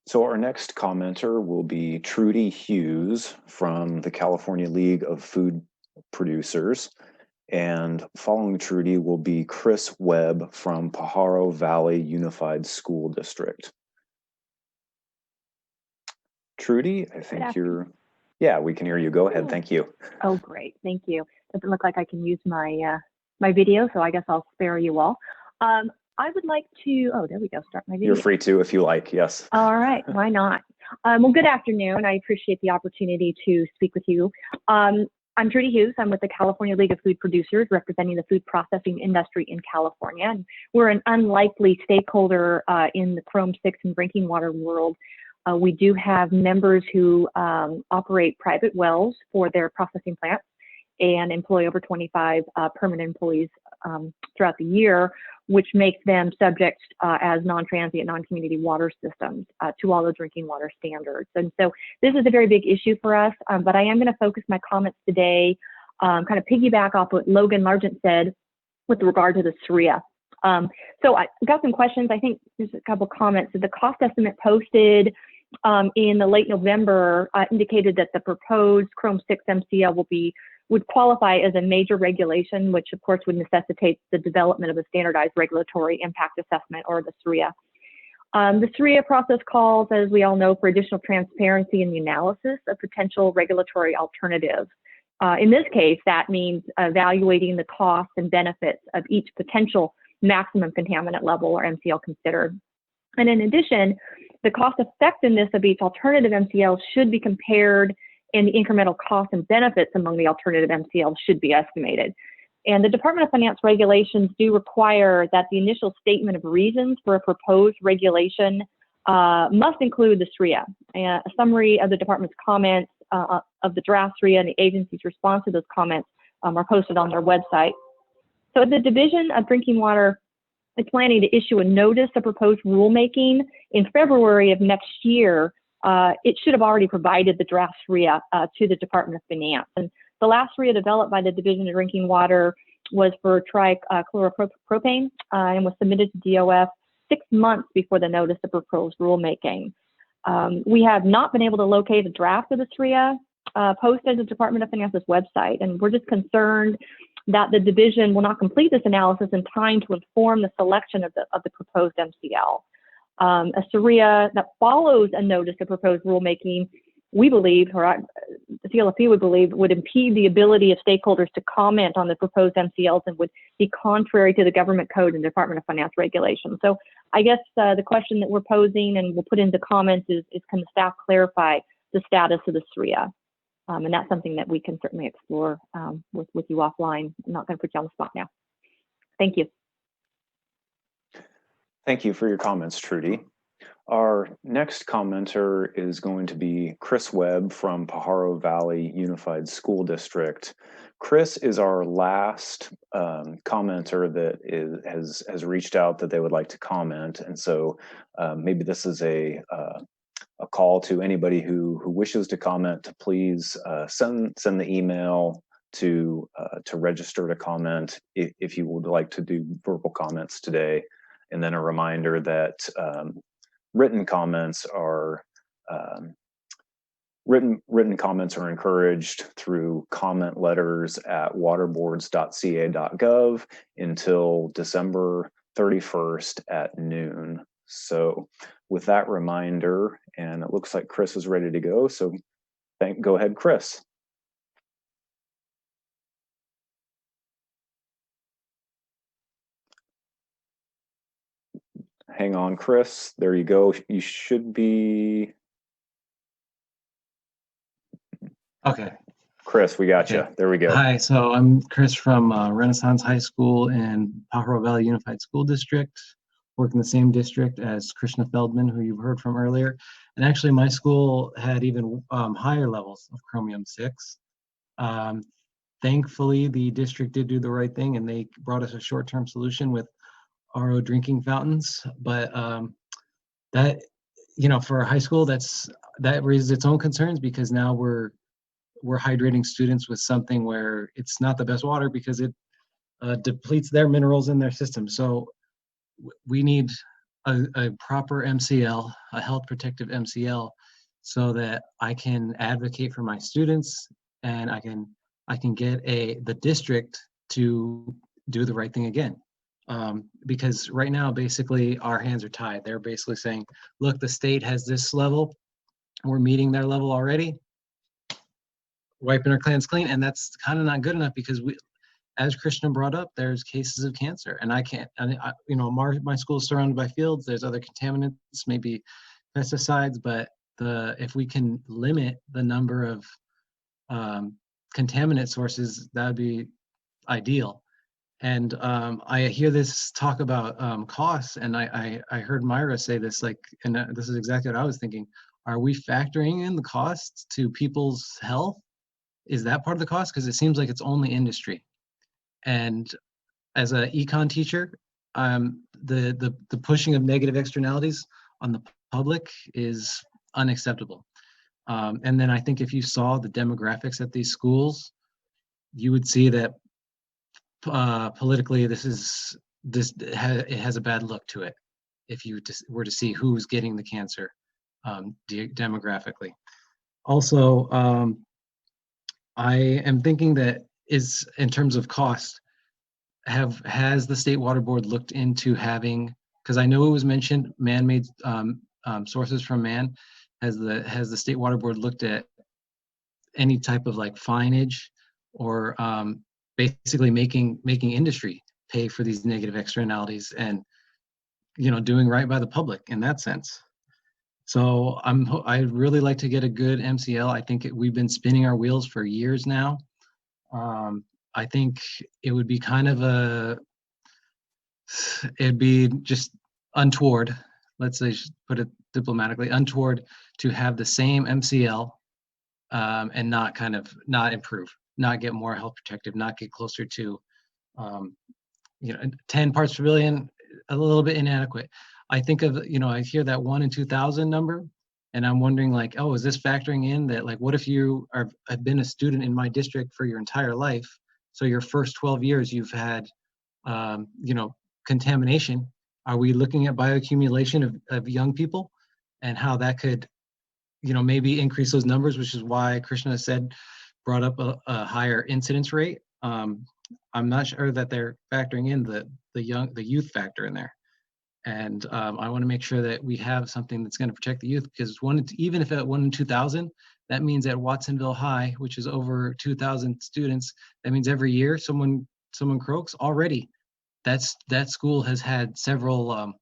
So our next commenter will be Trudy Hughes from the California League of Food Producers. And following Trudy will be Chris Webb from Pajaro Valley Unified School District. Trudy, I think you're, yeah, we can hear you. Go ahead. Thank you. Oh, great. Thank you. Doesn't look like I can use my my video, so I guess I'll spare you all. I would like to, oh, there we go, start my video. You're free to if you like, yes. All right, why not? Well, good afternoon. I appreciate the opportunity to speak with you. I'm Trudy Hughes. I'm with the California League of Food Producers, representing the food processing industry in California. And we're an unlikely stakeholder in the Chrome 6 and drinking water world. We do have members who operate private wells for their processing plants and employ over 25 permanent employees throughout the year, which makes them subject as non-transient, non-community water systems to all the drinking water standards. And so this is a very big issue for us, but I am going to focus my comments today, kind of piggyback off what Logan Largent said with regard to the SWRCB. So I got some questions. I think there's a couple comments. So the cost estimate posted in the late November indicated that the proposed Chrome 6 MCL would qualify as a major regulation, which of course would necessitate the development of a standardized regulatory impact assessment, or the SWRCB. The SWRCB process calls, as we all know, for additional transparency in the analysis of potential regulatory alternatives. In this case, that means evaluating the costs and benefits of each potential maximum contaminant level, or MCL, considered. And in addition, the cost effectiveness of each alternative MCL should be compared, and the incremental costs and benefits among the alternative MCLs should be estimated. And the Department of Finance regulations do require that the initial statement of reasons for a proposed regulation must include the SWRCB. A summary of the department's comments of the draft SWRCB and the agency's response to those comments are posted on their website. So the Division of Drinking Water is planning to issue a notice of proposed rulemaking in February of next year. It should have already provided the draft SWRCB to the Department of Finance. And the last SWRCB developed by the Division of Drinking Water was for trichloropropane and was submitted to DOF 6 months before the notice of proposed rulemaking. We have not been able to locate a draft of the SWRCB posted at the Department of Finance's website, and we're just concerned that the division will not complete this analysis in time to inform the selection of the proposed MCL. A SWRCB that follows a notice of proposed rulemaking, we believe, or the CLFP would believe, would impede the ability of stakeholders to comment on the proposed MCLs and would be contrary to the government code and Department of Finance regulations. So I guess the question that we're posing and we'll put into comments is can the staff clarify the status of the SWRCB? And that's something that we can certainly explore with you offline. I'm not going to put you on the spot now. Thank you. Thank you for your comments, Trudy. Our next commenter is going to be Chris Webb from Pajaro Valley Unified School District. Chris is our last commenter that has reached out that they would like to comment, and so maybe this is a call to anybody who wishes to comment to please send the email to register to comment if you would like to do verbal comments today. And then a reminder that written comments are encouraged through comment letters at waterboards.ca.gov until December 31st at noon. So with that reminder, and it looks like Chris is ready to go. So go ahead, Chris. Hang on, Chris. There you go. You should be. Okay. Chris, we got you. There we go. Hi, so I'm Chris from Renaissance High School in Pajaro Valley Unified School District. Work in the same district as Krishna Feldman, who you've heard from earlier. And actually my school had even higher levels of chromium 6. Thankfully, the district did do the right thing and they brought us a short-term solution with RO drinking fountains. But that, for a high school, that raises its own concerns, because now we're hydrating students with something where it's not the best water because it depletes their minerals in their system. So we need a proper MCL, a health protective MCL, so that I can advocate for my students and I can get the district to do the right thing again. Because right now, basically, our hands are tied. They're basically saying, look, the state has this level, we're meeting their level already, wiping our cleanse clean, and that's kind of not good enough, because we, as Krishna brought up, there's cases of cancer, and I can't, my school is surrounded by fields, there's other contaminants, maybe pesticides, but if we can limit the number of contaminant sources, that would be ideal. And I hear this talk about costs, and I heard Myra say this, like, and this is exactly what I was thinking. Are we factoring in the costs to people's health? Is that part of the cost? Because it seems like it's only industry. And as an econ teacher, the pushing of negative externalities on the public is unacceptable. And then I think if you saw the demographics at these schools, you would see that politically it has a bad look to it if you were to see who's getting the cancer demographically. Also, I am thinking that is in terms of cost, has the State Water Board looked into having, because I know it was mentioned man-made sources from man. Has the State Water Board looked at any type of like fineage or basically making industry pay for these negative externalities and doing right by the public in that sense? So I'd really like to get a good MCL. I think we've been spinning our wheels for years now. I think it would be kind of it'd be just untoward, let's say, put it diplomatically, untoward to have the same MCL and not improve, not get more health protective, not get closer to 10 parts per billion, a little bit inadequate. I think of, I hear that 1 in 2,000 number, and I'm wondering like, oh, is this factoring in that, like, what if you have been a student in my district for your entire life? So your first 12 years you've had, contamination. Are we looking at bioaccumulation of young people and how that could, maybe increase those numbers, which is why Krishna brought up a higher incidence rate. I'm not sure that they're factoring in the youth factor in there. And I want to make sure that we have something that's going to protect the youth, because even if at 1 in 2,000, that means at Watsonville High, which is over 2,000 students, that means every year someone croaks already. That school has had several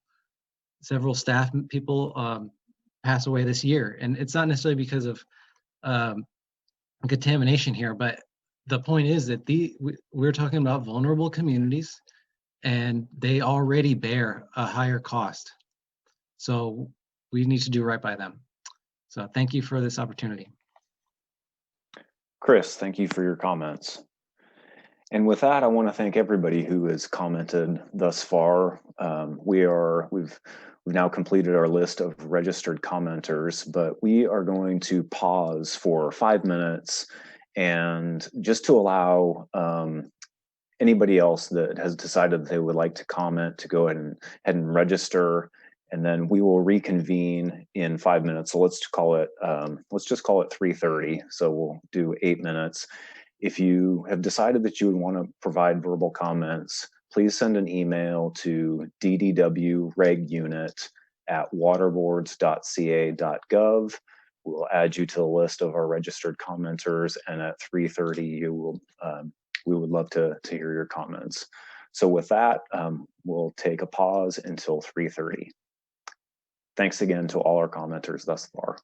staff people pass away this year, and it's not necessarily because of contamination here, but the point is that we're talking about vulnerable communities, and they already bear a higher cost. So we need to do right by them. So thank you for this opportunity. Chris, thank you for your comments. And with that, I want to thank everybody who has commented thus far. We've now completed our list of registered commenters, but we are going to pause for 5 minutes and just to allow anybody else that has decided that they would like to comment to go ahead and register, and then we will reconvene in 5 minutes. So let's just call it 3:30. So we'll do 8 minutes. If you have decided that you would want to provide verbal comments, please send an email to ddwregunit@waterboards.ca.gov. We'll add you to the list of our registered commenters, and at 3:30, we would love to hear your comments. So with that, we'll take a pause until 3:30. Thanks again to all our commenters thus far.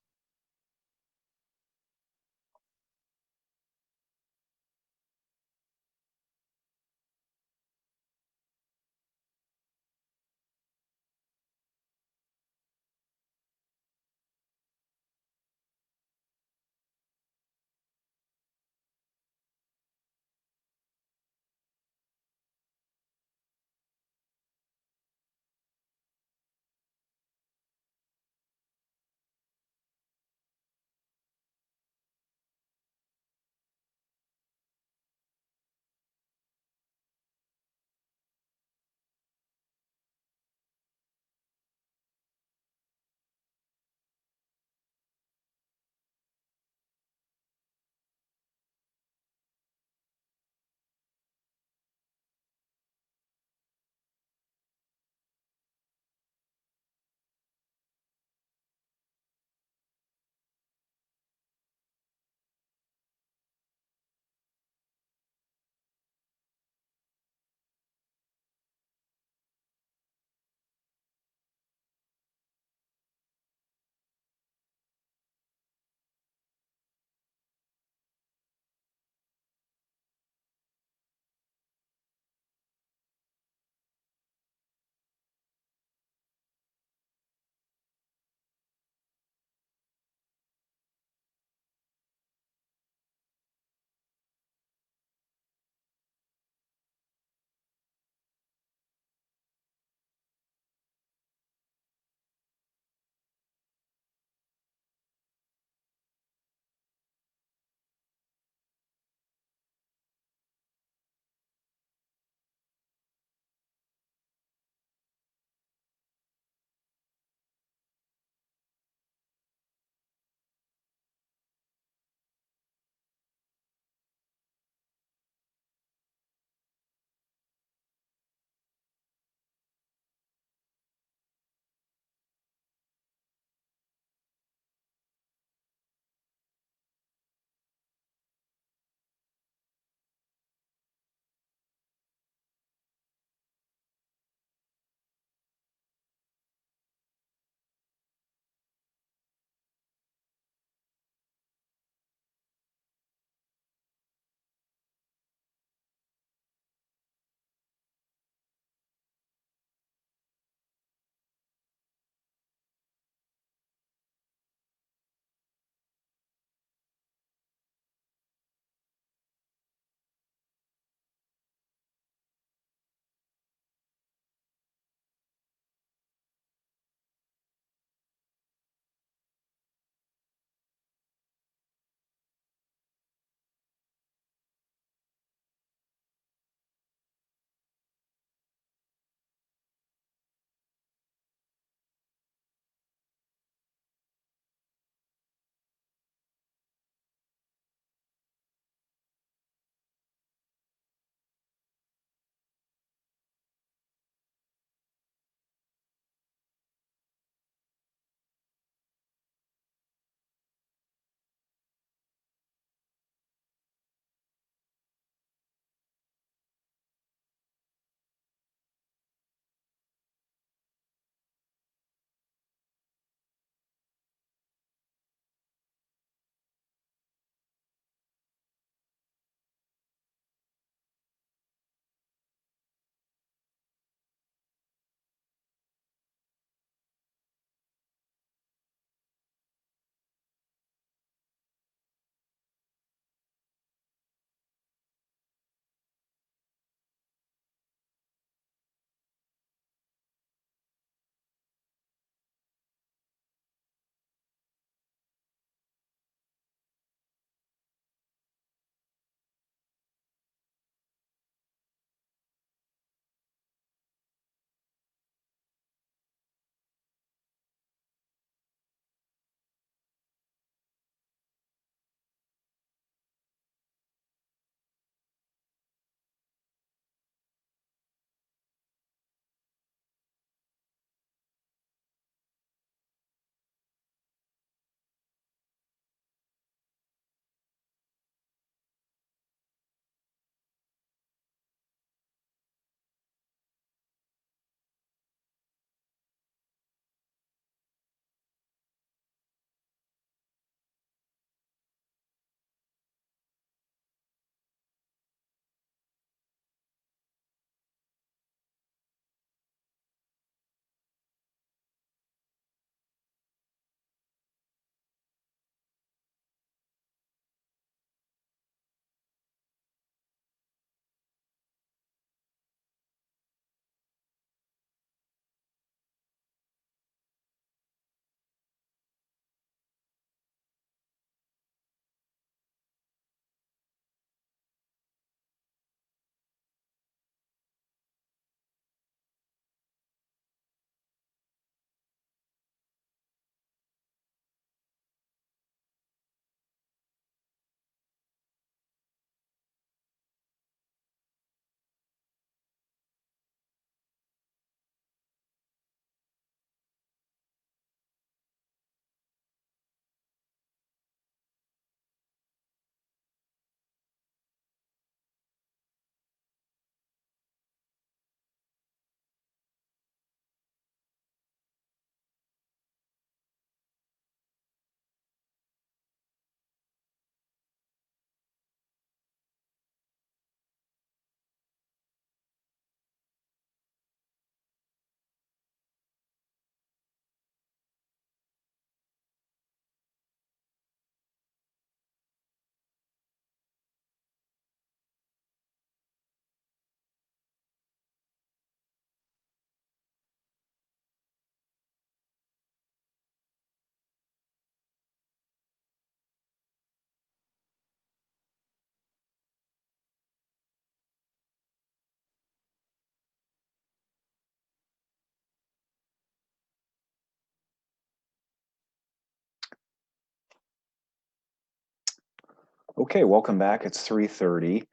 Okay, welcome back. It's 3:30.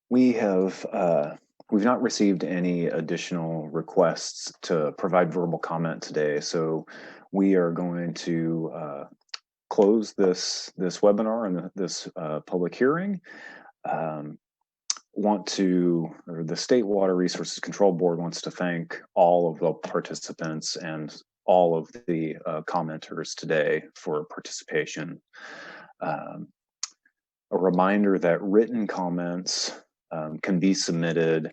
We've not received any additional requests to provide verbal comment today, so we are going to close this webinar and this public hearing. The State Water Resources Control Board wants to thank all of the participants and all of the commenters today for participation. A reminder that written comments can be submitted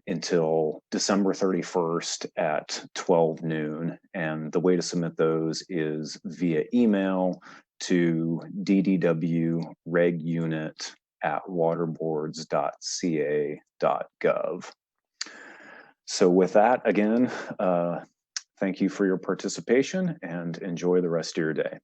until December 31st at 12 noon. And the way to submit those is via email to ddwregunit@waterboards.ca.gov. So with that, again, thank you for your participation and enjoy the rest of your day.